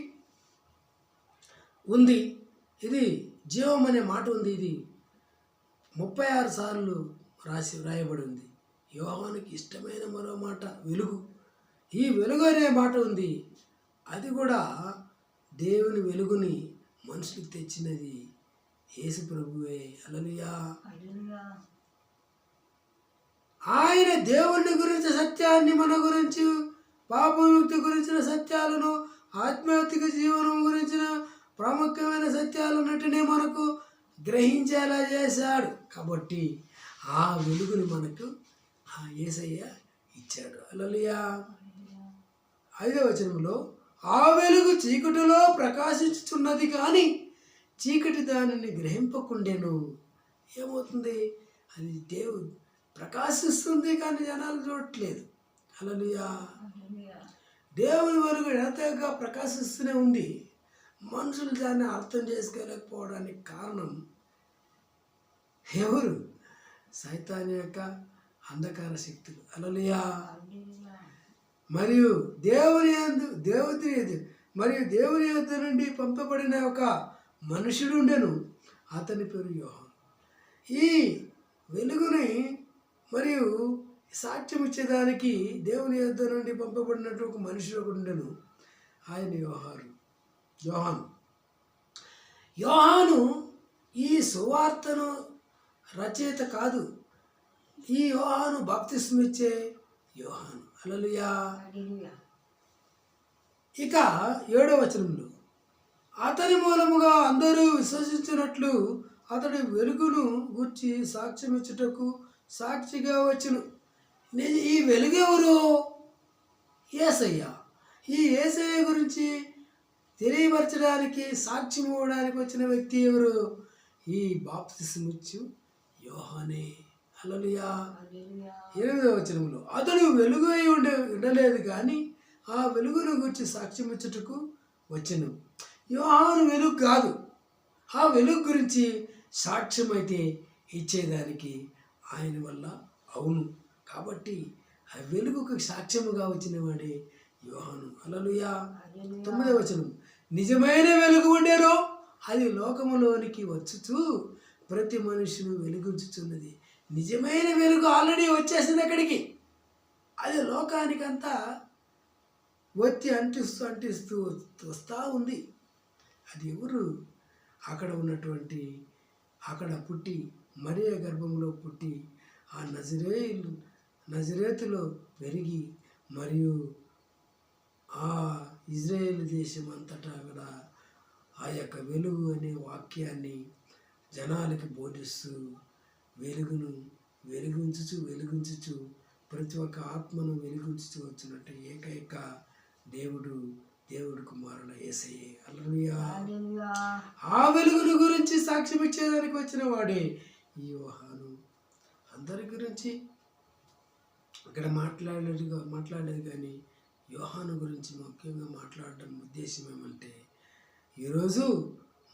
A: ఉంది. ఇది జీవం అనే మాట ఉంది. ఇది 36 సార్లు రాయబడి ఉంది. యోహానుకి ఇష్టమైన మరో మాట వెలుగు. ఈ వెలుగు అనే మాట ఉంది. అది కూడా దేవుని వెలుగుని మనుషులకు తెచ్చినది యేసు ప్రభువే. హల్లెలూయా. ఆయన దేవుని గురించి సత్యాన్ని, మన గురించి పాపముక్తి గురించిన సత్యాలను, ఆత్మహత్యక జీవనం గురించిన ప్రాముఖ్యమైన సత్యాలన్నిటినీ మనకు గ్రహించేలా చేశాడు. కాబట్టి ఆ వెలుగుని మనకు ఆ యేసయ్య ఇచ్చాడు. హల్లెలూయా. 5వ వచనంలో ఆ వెలుగు చీకటిలో ప్రకాశించుచున్నది కానీ చీకటి దానిని గ్రహింపకుండెను. ఏమవుతుంది? అది దేవుడు ప్రకాశిస్తుంది కానీ జనాలు చూడట్లేదు. హల్లెలూయా. దేవుని వెలుగు ఎంతగా ప్రకాశిస్తూనే ఉంది. మనుషులు దాన్ని అర్థం చేసుకోలేకపోవడానికి కారణం ఎవరు? సైతాన్ యొక్క అంధకార శక్తులు. హల్లెలూయా. మరియు దేవుని యొద్ద నుండి పంపబడిన ఒక మనుషుడు ఉండెను, అతని పేరు యోహాను. ఈ వెలుగుని మరియు సాక్ష్యం ఇచ్చేదానికి దేవుని యొద్ద నుండి పంపబడినట్టు ఒక మనుషుడు ఒకడు ఉండెను, ఆయన యోహాను ఈ సువార్తను రచయిత కాదు. ఈ యోహాను బాప్తిస్మం ఇచ్చే యోహాను. హల్లెలూయా. ఇక 7వ వచనంలో అతని మూలముగా అందరూ విశ్వసించినట్లు అతడు వెలుగును గూర్చి సాక్ష్యం ఇచ్చుటకు సాక్షిగా వచ్చును. ఈ వెలుగు ఎవరు? యేసయ్య. ఈ యేసయ్య గురించి తెలియపరచడానికి, సాక్ష్యం ఇవ్వడానికి వచ్చిన వ్యక్తి ఎవరు? ఈ బాప్తిస్మం ఇచ్చు యోహానే. హల్లెలూయా. 8వ వచనంలో అతడు వెలుగు అయి ఉండలేదు కానీ ఆ వెలుగును గురించి సాక్ష్యం ఇచ్చుటకు వచ్చెను. యోహాను వెలుగు కాదు, ఆ వెలుగు గురించి సాక్ష్యం అయితే ఇచ్చేదానికి ఆయన వల్ల అవును. కాబట్టి ఆ వెలుగుకు సాక్ష్యముగా వచ్చిన వాడే యోహాను. హల్లెలూయా. 9వ వచనం నిజమైన వెలుగు ఉండేనో అది లోకములోనికి వచ్చుచు ప్రతి మనుషులు వెలుగుంచుచున్నది. నిజమైన వెలుగు ఆల్రెడీ వచ్చేసింది అక్కడికి. అది లోకానికంతా అంటిస్తూ వస్తూ ఉంది. అది ఎవరు? అక్కడ ఉన్నటువంటి అక్కడ పుట్టి మరియ గర్భంలో పుట్టి ఆ నజరేతులో పెరిగి మరియు ఆ ఇజ్రాయేల్ దేశం అంతటా కూడా ఆ యొక్క వెలుగు అనే వాక్యాన్ని జనాలకి బోధిస్తూ వెలిగించుచు ప్రతి ఒక్క ఆత్మను వెలిగించుచు వచ్చినట్టు ఏకైక దేవుడు కుమారుడు యేసయ్యే. హల్లెలూయా. ఆ వెలుగును గురించి సాక్ష్యం ఇచ్చేదానికి వచ్చిన వాడే ఈ యోహాను. అందరి గురించి ఇక్కడ మాట్లాడలేదు కానీ యోహాను గురించి ముఖ్యంగా మాట్లాడడం ఉద్దేశం ఏమంటే ఈరోజు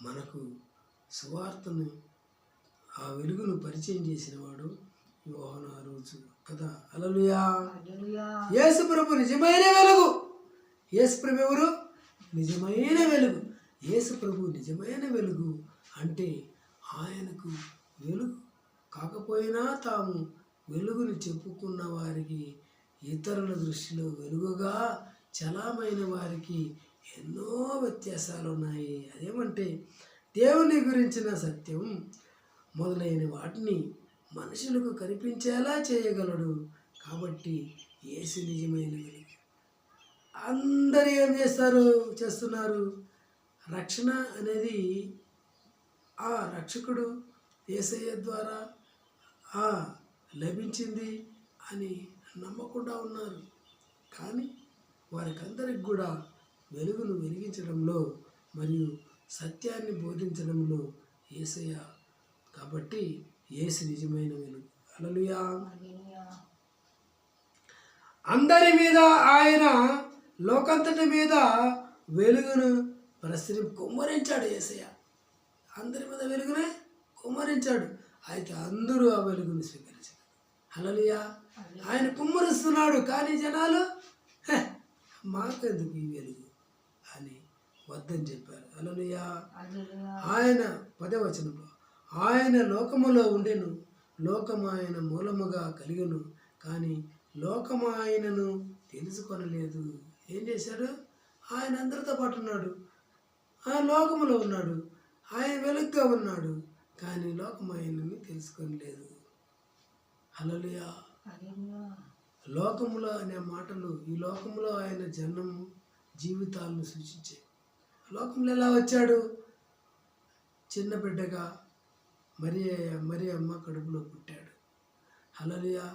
A: మనకు సువార్తను ఆ వెలుగును పరిచయం చేసిన వాడు యోహాను ఆ రోజు కదా. హల్లెలూయా. యేసు ప్రభు నిజమైన వెలుగు. యేసు ప్రభు ఎవరు? నిజమైన వెలుగు. యేసు ప్రభు నిజమైన వెలుగు అంటే ఆయనకు వెలుగు కాకపోయినా తాము వెలుగుని చెప్పుకున్న వారికి ఇతరుల దృష్టిలో వెలుగుగా చలామైన వారికి ఎన్నో వ్యత్యాసాలు ఉన్నాయి. అదేమంటే దేవుని గురించిన సత్యం మొదలైన వాటిని మనుషులకు కనిపించేలా చేయగలడు. కాబట్టి యేసు నిజమైన వెలుగు. అందరూ ఏం చేస్తున్నారు? రక్షణ అనేది ఆ రక్షకుడు యేసయ్య ద్వారా లభించింది అని నమ్మకుండా ఉన్నారు. కానీ వారికందరికి కూడా వెలుగును వెలిగించడంలో మరియు సత్యాన్ని బోధించడంలో యేసయ్య. కాబట్టి యేసు నిజమైన వెలుగు. హల్లెలూయా. అందరి మీద ఆయన లోకంతటి మీద వెలుగును కుమ్మరించాడు యేసయ్య. అందరి మీద వెలుగునే కుమ్మరించాడు. అయితే అందరూ ఆ వెలుగును స్వీకరించారు. హల్లెలూయా. ఆయన కుమ్మరిస్తున్నాడు కానీ జనాలు మాకెందుకు ఈ వెలుగు అని వద్దని చెప్పారు. హల్లెలూయా. ఆయన 10వ వచనంలో ఆయన లోకములో ఉండెను, లోకము ఆయన మూలముగా కలిగెను, కానీ లోకము ఆయనను తెలుసుకొనలేదు. ఏం చేశాడు? ఆయన అందరితో పాటు ఉన్నాడు, ఆయన లోకములో ఉన్నాడు, ఆయన వెలుగుగా ఉన్నాడు, కానీ లోకం ఆయనని తెలుసుకొనలేదు. హల్లెలూయా. లోకములో అనే మాటలు ఈ లోకంలో ఆయన జన్మము జీవితాలను సూచించాయి. లోకంలో ఎలా వచ్చాడు? చిన్న బిడ్డగా మరి అమ్మ కడుపులో పుట్టాడు. హల్లెలూయా.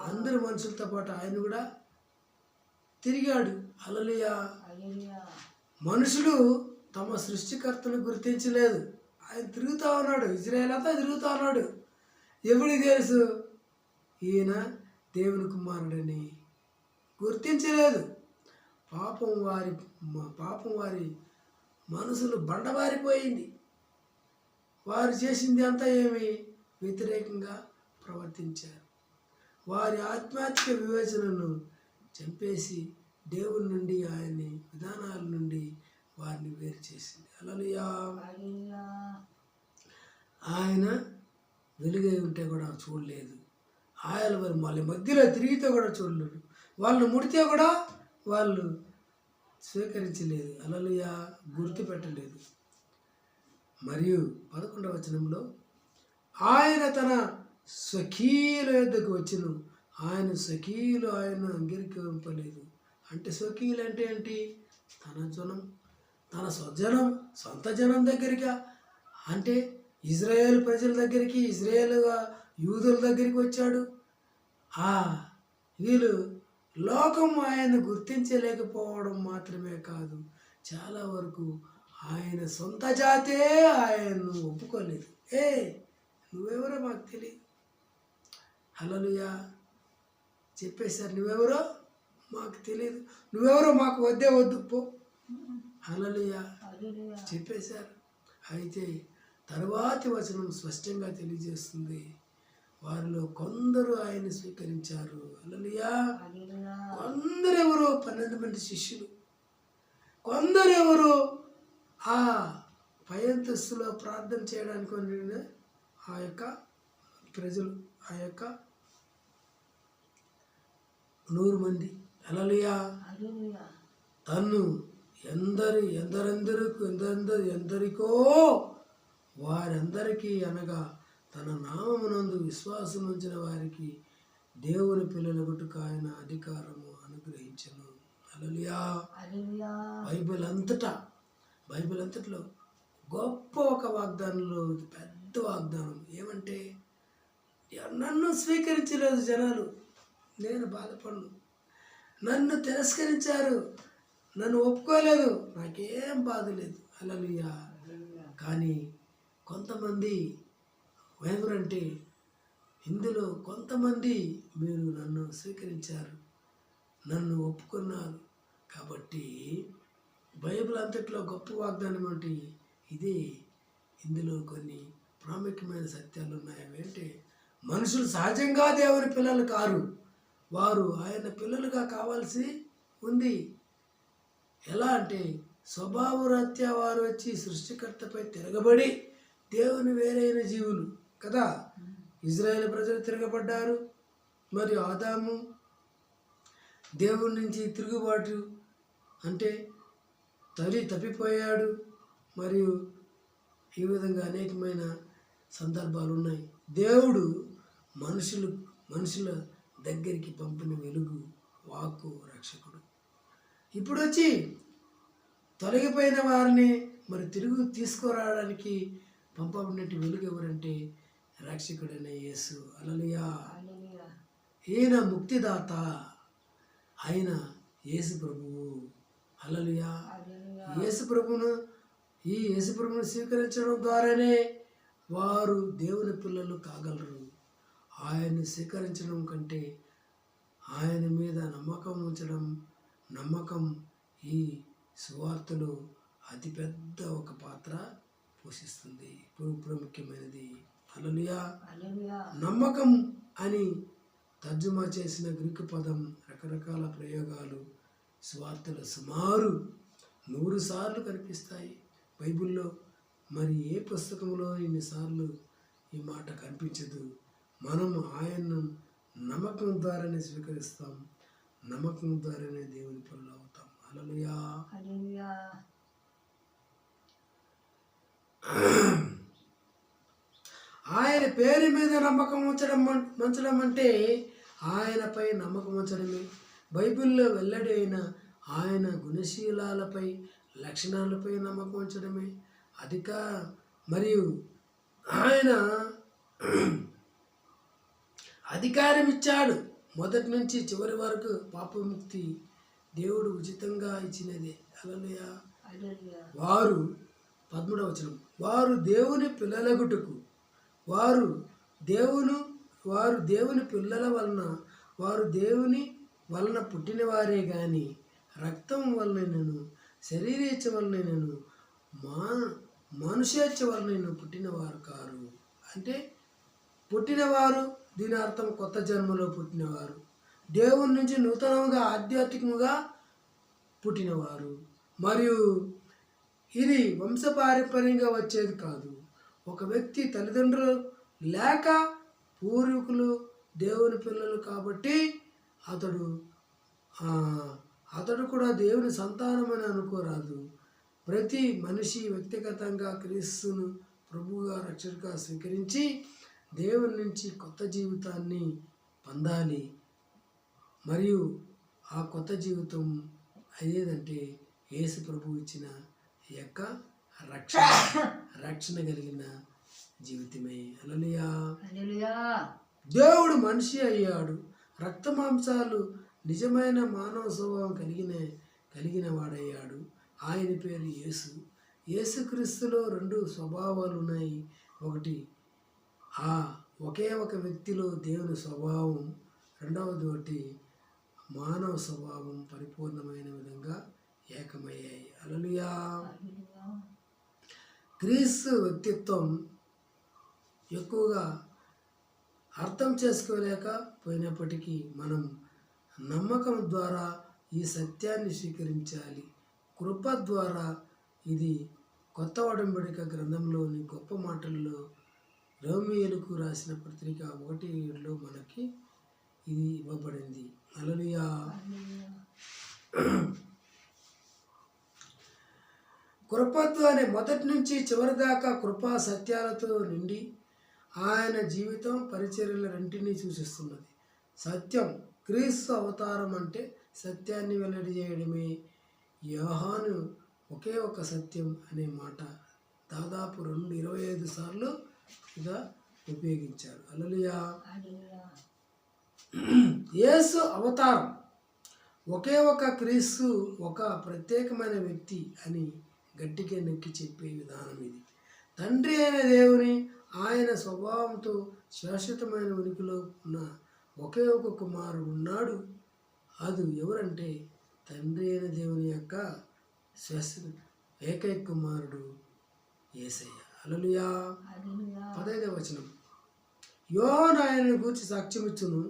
A: అందరు మనుషులతో పాటు ఆయన కూడా తిరిగాడు. హల్లెలూయా. మనుషులు తమ సృష్టికర్తను గుర్తించలేదు. ఆయన తిరుగుతూ ఉన్నాడు, ఇజ్రాయేల్ అంతా తిరుగుతూ ఉన్నాడు. ఎవరికి తెలుసు ఈయన దేవుని కుమారుడని? గుర్తించలేదు. పాపం వారి మనసులు బండబారిపోయింది. వారు చేసింది అంతా ఏమి? వ్యతిరేకంగా ప్రవర్తించారు. వారి ఆధ్యాత్మిక వివేచనను చంపేసి దేవుని నుండి ఆయన్ని విధానాల నుండి వారిని వేరు చేసింది. హల్లెలూయా. ఆయన వెలుగై ఉంటే కూడా చూడలేదు. ఆయన వాళ్ళ మధ్యలో తిరిగితే కూడా చూడలేదు. వాళ్ళు ముడితే కూడా వాళ్ళు స్వీకరించలేదు. హల్లెలూయా. గుర్తుపెట్టలేదు. మరియు 11వ వచనంలో ఆయన తన స్వకీయుల యొద్దకు వచ్చెను, ఆయన స్వకీయులు ఆయన అంగీకరింపలేదు. అంటే స్వకీయులు అంటే ఏంటి? తన సొంత జనం దగ్గరికి, అంటే ఇజ్రాయేల్ ప్రజల దగ్గరికి, ఇజ్రాయేల్ యూదుల దగ్గరికి వచ్చాడు. వీళ్ళు లోకం ఆయన గుర్తించలేకపోవడం మాత్రమే కాదు, చాలా వరకు ఆయన సొంత జాతే ఆయన్ను ఒప్పుకోలేదు. నువ్వెవరో మాకు తెలియదు. హల్లెలూయా. చెప్పేశారు, నువ్వెవరో మాకు తెలియదు, నువ్వెవరో మాకు వద్దు పో. హల్లెలూయా. చెప్పేశారు. అయితే తరువాతి వచనం స్పష్టంగా తెలియజేస్తుంది, వారిలో కొందరు ఆయన స్వీకరించారు. హల్లెలూయా. కొందరెవరో 12 మంది శిష్యులు, కొందరెవరో ఆ పై అంతస్తులో ప్రార్థన చేయడానికి వెళ్ళిన ఆ యొక్క ప్రజలు, ఆ యొక్క 100 మంది. హల్లెలూయా. తన్ను ఎందరికో వారందరికీ అనగా తన నామమునందు విశ్వాసం ఉంచిన వారికి దేవుని పిల్లలగుటకు ఆయన అధికారము అనుగ్రహించెను. హల్లెలూయా. బైబిల్ అంతట్లో గొప్ప ఒక వాగ్దానంలో పెద్ద వాగ్దానం ఏమంటే, నన్ను స్వీకరించలేదు జనాలు, నేను బాధపడను. నన్ను తిరస్కరించారు, నన్ను ఒప్పుకోలేదు, నాకేం బాధ లేదు. హల్లెలూయా. కానీ కొంతమంది ఎవరంటే, ఇందులో కొంతమంది మీరు నన్ను స్వీకరించారు, నన్ను ఒప్పుకున్నారు. కాబట్టి బైబిల్ అంతట్లో గొప్ప వాగ్దానం అంటే ఇదే. ఇందులో కొన్ని ప్రాముఖ్యమైన సత్యాలు ఉన్నాయి. అవేంటే, మనుషులు సహజంగా దేవుని పిల్లలు కారు, వారు ఆయన పిల్లలుగా కావాల్సి ఉంది. ఎలా అంటే, స్వభావరీత్యా వారు వచ్చి సృష్టికర్తపై తిరగబడి దేవుని వేరైన జీవులు కదా. ఇజ్రాయేల్ ప్రజలు తిరగబడ్డారు, మరియు ఆదాము దేవుని నుంచి తిరుగుబాటు అంటే తప్పిపోయాడు. మరియు ఈ విధంగా అనేకమైన సందర్భాలు ఉన్నాయి. దేవుడు మనుషుల దగ్గరికి పంపిన వెలుగు, వాక్కు, రక్షకుడు. ఇప్పుడు వచ్చి తొలగిపోయిన వారిని మరి తిరుగు తీసుకురావడానికి పంపబడిన వెలుగు ఎవరంటే రక్షకుడైన యేసు. హల్లెలూయా. ఈయన ముక్తిదాత, ఆయన యేసు ప్రభువు. హల్లెలూయా. యేసు ప్రభువును స్వీకరించడం ద్వారానే వారు దేవుని పిల్లలు కాగలరు. ఆయన్ని స్వీకరించడం కంటే ఆయన మీద నమ్మకం ఈ సువార్తలో అతిపెద్ద ఒక పాత్ర పోషిస్తుంది, ప్రాముఖ్యమైనది. హల్లెలూయా. నమ్మకం అని తర్జుమా చేసిన గ్రీకు పదం రకరకాల ప్రయోగాలు సువార్తలో సుమారు 100 సార్లు కనిపిస్తాయి బైబిల్లో. మరి ఏ పుస్తకంలో ఇన్నిసార్లు ఈ మాట కనిపించదు. మనం ఆయన్ను నమ్మకం ద్వారానే స్వీకరిస్తాం, నమ్మకం ద్వారానే దేవుని పిల్లలు అవుతాం. హల్లెలూయా. ఆయన పేరు మీద నమ్మకం ఉంచడం అంటే ఆయనపై నమ్మకం ఉంచడమే. బైబిల్లో వెల్లడి అయిన ఆయన గుణశీలాలపై, లక్షణాలపై నమ్మకం ఉంచడమే. మరియు ఆయన అధికారం ఇచ్చాడు. మొదటి నుంచి చివరి వరకు పాపముక్తి దేవుడు ఉచితంగా ఇచ్చినదే. హల్లెలూయా. వారు 13వ వచనం, వారు దేవుని పిల్లలగుటకు, వారు దేవుని పిల్లల వలన, వారు దేవుని వలన పుట్టిన వారే గాని రక్తం వలనను, శరీరేచ్ఛ వలనను, మనుషేచ్ఛ వలనను పుట్టినవారు కారు. అంటే పుట్టినవారు, దీని అర్థం కొత్త జన్మలో పుట్టినవారు, దేవుని నుంచి నూతనంగా ఆధ్యాత్మికంగా పుట్టినవారు. మరియు ఇది వంశపారంపర్యంగా వచ్చేది కాదు. ఒక వ్యక్తి తల్లిదండ్రులు లేక పూర్వీకులు దేవుని పిల్లలు కాబట్టి అతడు కూడా దేవుని సంతానమని అనుకోరాదు. ప్రతి మనిషి వ్యక్తిగతంగా క్రీస్తును ప్రభువుగా, రక్షకుడిగా స్వీకరించి దేవుని నుంచి కొత్త జీవితాన్ని పొందాలి. మరియు ఆ కొత్త జీవితం అయ్యేదంటే యేసు ప్రభువు ఇచ్చిన యొక్క రక్షణ కలిగిన జీవితమే. హల్లెలూయా. దేవుడు మనిషి అయ్యాడు, రక్త మాంసాలు నిజమైన మానవ స్వభావం కలిగిన వాడయ్యాడు. ఆయన పేరు యేసు. యేసుక్రీస్తులో 2 స్వభావాలు ఉన్నాయి. ఒకటి ఒకే ఒక వ్యక్తిలో దేవుని స్వభావం, రెండవది మానవ స్వభావం పరిపూర్ణమైన విధంగా ఏకమయ్యాయి. హల్లెలూయా. క్రీస్తు వ్యక్తిత్వం ఎక్కువగా అర్థం చేసుకోలేకపోయినప్పటికీ మనం నమ్మకం ద్వారా ఈ సత్యాన్ని స్వీకరించాలి. కృప ద్వారా ఇది కొత్త ఒడంబడిక గ్రంథంలోని గొప్ప మాటల్లో రోమియోలకు రాసిన పత్రిక 1:7 మనకి ఇది ఇవ్వబడింది. హల్లెలూయా. కృప ద్వారా మొదటి నుంచి చివరి దాకా కృపా సత్యాలతో నిండి ఆయన జీవితం పరిచర్యల రెంటిని సూచిస్తున్నది. సత్యం క్రీస్తు అవతారం అంటే సత్యాన్ని వెల్లడి చేయడమే. యోహాను ఒకే ఒక సత్యం అనే మాట దాదాపు 25 సార్లు ఇక ఉపయోగించారు. హల్లెలూయా. యేసు అవతారం ఒకే ఒక క్రీస్తు ఒక ప్రత్యేకమైన వ్యక్తి అని గట్టిగా నొక్కి చెప్పే విధానం ఇది. తండ్రి అయిన దేవుని ఆయన స్వభావంతో శాశ్వతమైన ఉనికిలో ఉన్న ఒకే ఒక కుమారుడు ఉన్నాడు. అది ఎవరంటే తండ్రి అయిన దేవుని యొక్క శాశ్వత ఏకైక కుమారుడు యేసయ్య. హల్లెలూయా. 15వ వచనం. యోహాను ఆయనను గురించి సాక్ష్యమిచ్చును.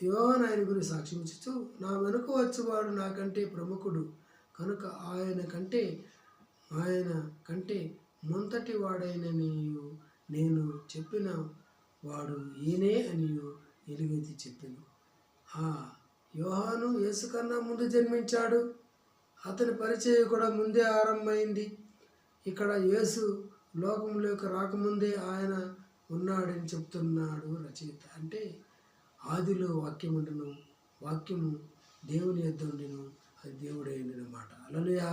A: యోహాను ఆయన గురించి సాక్ష్యమిచ్చు, నా వెనుక వచ్చేవాడు నాకంటే ప్రముఖుడు కనుక ఆయన కంటే ముంతటి వాడైన నేను చెప్పిన వాడు ఈయనే అని ఎలుగెత్తి చెప్పాను. ఆ యోహాను యేసు కన్నా ముందు జన్మించాడు. అతని పరిచయం కూడా ముందే ఆరంభమైంది. ఇక్కడ యేసు లోకంలోకి రాకముందే ఆయన ఉన్నాడని చెప్తున్నాడు రచయిత. అంటే ఆదిలో వాక్యం ఉండను, వాక్యము దేవుని యొద్ద ఉండెను, అది దేవుడే అన్నమాట. హల్లెలూయా.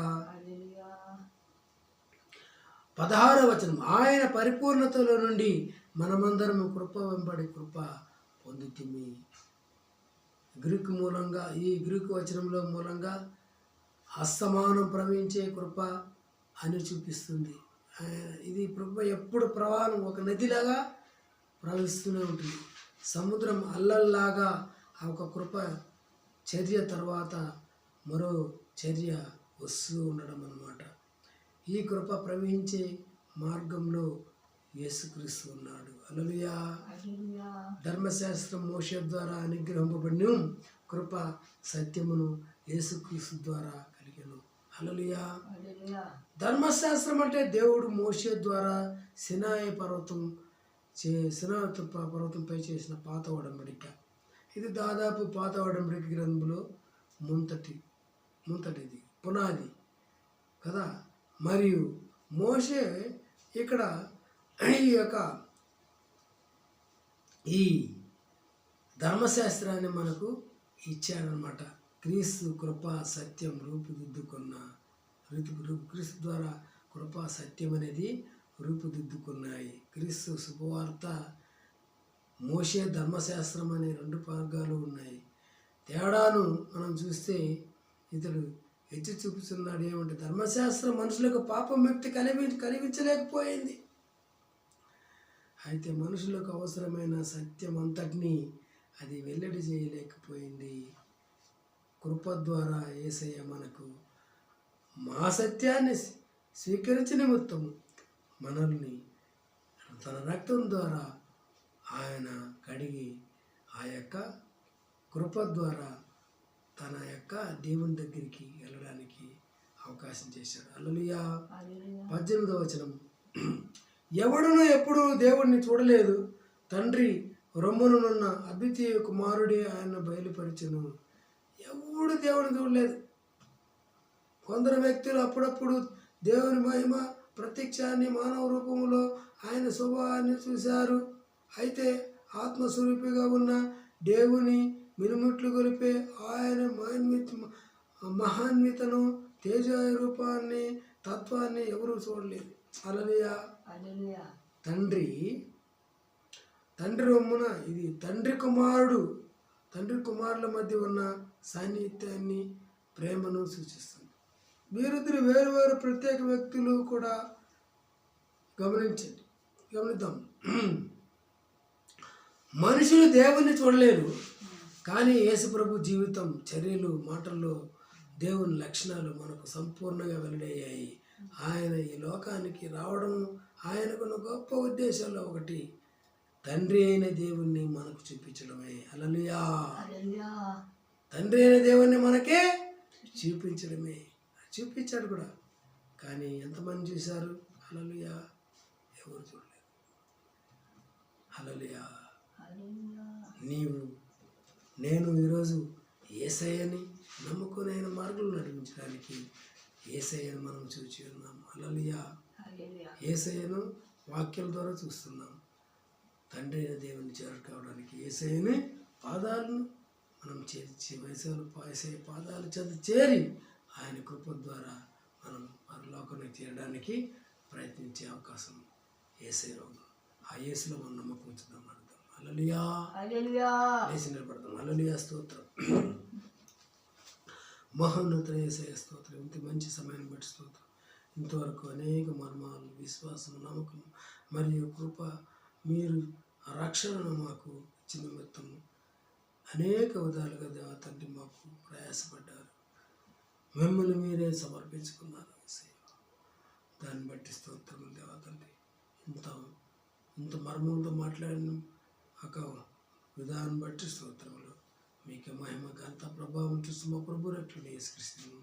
A: 16వ వచనం. ఆయన పరిపూర్ణతలో నుండి మనమందరం కృప వెంబడి కృప పొందుతిమి. గ్రీకు మూలంగా ఈ గ్రీకు వచనంలో మూలంగా అస్తమానం ప్రవహించే కృప అని చూపిస్తుంది. ఇది కృప ఎప్పుడు ప్రవాహం ఒక నదిలాగా ప్రవహిస్తూనే ఉంటుంది. సముద్రం అల్లల్లాగా ఒక కృప చర్య తర్వాత మరో చర్య వస్తూ ఉండడం అన్నమాట. ఈ కృప ప్రవహించే మార్గంలో యేసుక్రీస్తు ఉన్నాడు. హల్లెలూయా. ధర్మశాస్త్రం మోషే ద్వారా అనుగ్రహింపబడిన కృప సత్యమును యేసుక్రీస్తు ద్వారా కలిగెను. హల్లెలూయా. ధర్మశాస్త్రం అంటే దేవుడు మోషే ద్వారా సినాయి పర్వతంపై చేసిన పాత ఒడంబడిక. ఇది దాదాపు పాత ఒడంబడిక గ్రంథంలో ముంతటిది పునాది కదా. మరియు మోషే ఇక్కడ ఈ ధర్మశాస్త్రాన్ని మనకు ఇచ్చాడనమాట. క్రీస్తు కృపా సత్యం క్రీస్తు ద్వారా కృపా సత్యం అనేది రూపుదిద్దుకున్నాయి. క్రీస్తు శుభవార్త, మోషే ధర్మశాస్త్రం అనే 2 భాగాలు ఉన్నాయి. తేడాను మనం చూస్తే ఇతడు ఎత్తి చూపుతున్నాడు. ఏమంటే ధర్మశాస్త్రం మనుషులకు పాపం వ్యక్తి కలిగించలేకపోయింది. అయితే మనుషులకు అవసరమైన సత్యం అంతటినీ అది వెల్లడి చేయలేకపోయింది. కృప ద్వారా యేసయ్య మనకు మా సత్యాన్ని స్వీకరించిన నిమిత్తము మనల్ని తన రక్తం ద్వారా ఆయన కడిగి ఆ యొక్క కృప ద్వారా తన యొక్క దేవుని దగ్గరికి వెళ్ళడానికి అవకాశం చేశాడు. హల్లెలూయా. 18వ వచనం. ఎవడును ఎప్పుడు దేవుడిని చూడలేదు, తండ్రి రొమ్మునున్న అద్వితీయ కుమారుడే ఆయన బయలుపరిచెను. ఎవడు దేవుని చూడలేదు. కొందరు వ్యక్తులు అప్పుడప్పుడు దేవుని మహిమ ప్రత్యక్షాన్ని మానవ రూపంలో ఆయన స్వభావాన్ని చూశారు. అయితే ఆత్మస్వరూపిగా ఉన్న దేవుని మినుముట్లు గొలిపే ఆయన మహాన్వితను తేజ రూపాన్ని తత్వాన్ని ఎవరు చూడలేదు. హల్లెలూయా. తండ్రి రొమ్మున ఇది తండ్రి కుమారుల మధ్య ఉన్న సాన్నిహిత్యాన్ని ప్రేమను సూచిస్తుంది. వీరిద్దరు వేరు ప్రత్యేక వ్యక్తులు కూడా గమనిద్దాం. మనుషులు దేవుణ్ణి చూడలేరు, కానీ యేసుప్రభు జీవితం, చర్యలు, మాటల్లో దేవుని లక్షణాలు మనకు సంపూర్ణంగా వెల్లడయ్యాయి. ఆయన ఈ లోకానికి రావడం ఆయనకున్న గొప్ప ఉద్దేశాల్లో ఒకటి తండ్రి అయిన దేవుణ్ణి మనకు చూపించడమే. హల్లెలూయా. తండ్రి అయిన దేవుణ్ణి మనకే చూపించడమే. చూపించాడు కూడా, కానీ ఎంతమంది చూశారు? హల్లెలూయా. ఎవరు చూడలేదు. హల్లెలూయా. నేను ఈరోజు యేసయ్యని నమ్ముకుని ఆయన మార్గంలో నడిపించడానికి యేసయ్యను మనం చూచి ఉన్నాం. హల్లెలూయా. యేసయ్యను వాక్యాల ద్వారా చూస్తున్నాం. తండ్రి అయిన దేవుని చేరు కావడానికి యేసయ్యని పాదాలను మనం చేర్చి యేసయ్య పాదాలు చెంది చేరి ఆయన కృప ద్వారా మనం పరలోకానికి చేరడానికి ప్రయత్నించే అవకాశం యేసయ్యలో. ఆ యేసులో మనం నమ్మకం ఉంచుదాం. అర్థం హల్లెలూయా. లేచి నిలబడతాం. హల్లెలూయా. స్తోత్రం. మహోన్నత యేసయ్య స్తోత్రం. ఇంత మంచి సమయాన్ని బట్టి స్తోత్రం. ఇంతవరకు అనేక మర్మాలు, విశ్వాసం, నమ్మకం మరియు కృప మీరు ఆ రక్షణను మాకు ఇచ్చిన నిమిత్తం అనేక విధాలుగా దేవా తండ్రి మాకు ప్రయాసపడ్డారు. మిమ్మల్ని మీరే సమర్పించుకున్నారు యేసయ్య. దాన్ని బట్టి స్తోత్రం దేవా తండ్రి. ఇంత మర్మంతో మాట్లాడిన ఒక విధానం బట్టి స్తోత్రములు. మీకే మహిమ ఘనత ప్రభావం చూస్తూ మా ప్రభు రక్షణ యేసుక్రీస్తును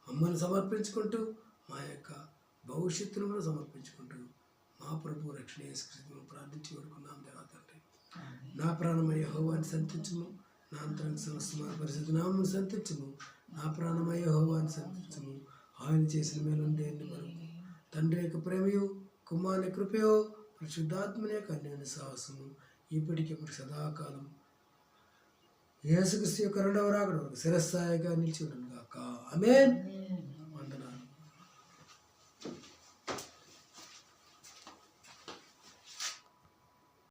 A: మమ్మల్ని సమర్పించుకుంటూ మా యొక్క భవిష్యత్తును కూడా సమర్పించుకుంటూ మా ప్రభు రక్షణ యేసుక్రీస్తును ప్రార్థించి వేడుకున్నాం దేవా తండ్రి. నా ప్రాణమయ యెహోవాని సంతించుము, నా అంతరంగ సమస్తమైన పరిస్థితి నామను సంతించుము. నా ప్రాణమయ యెహోవాని సంతించుము, ఆయన చేసిన మేలుండే మనకు. తండ్రి యొక్క ప్రేమయు, కుమారుని కృపయో, పరిశుద్ధాత్మని యొక్క అన్యోన్య సాహసము ఇప్పటికిప్పుడు సదాకాలం యేసుక్రీస్తు యొక్క రెండవ రాకడ వరకు శిరస్సాయిగా నిలిచి ఉండను గాక. ఆమేన్.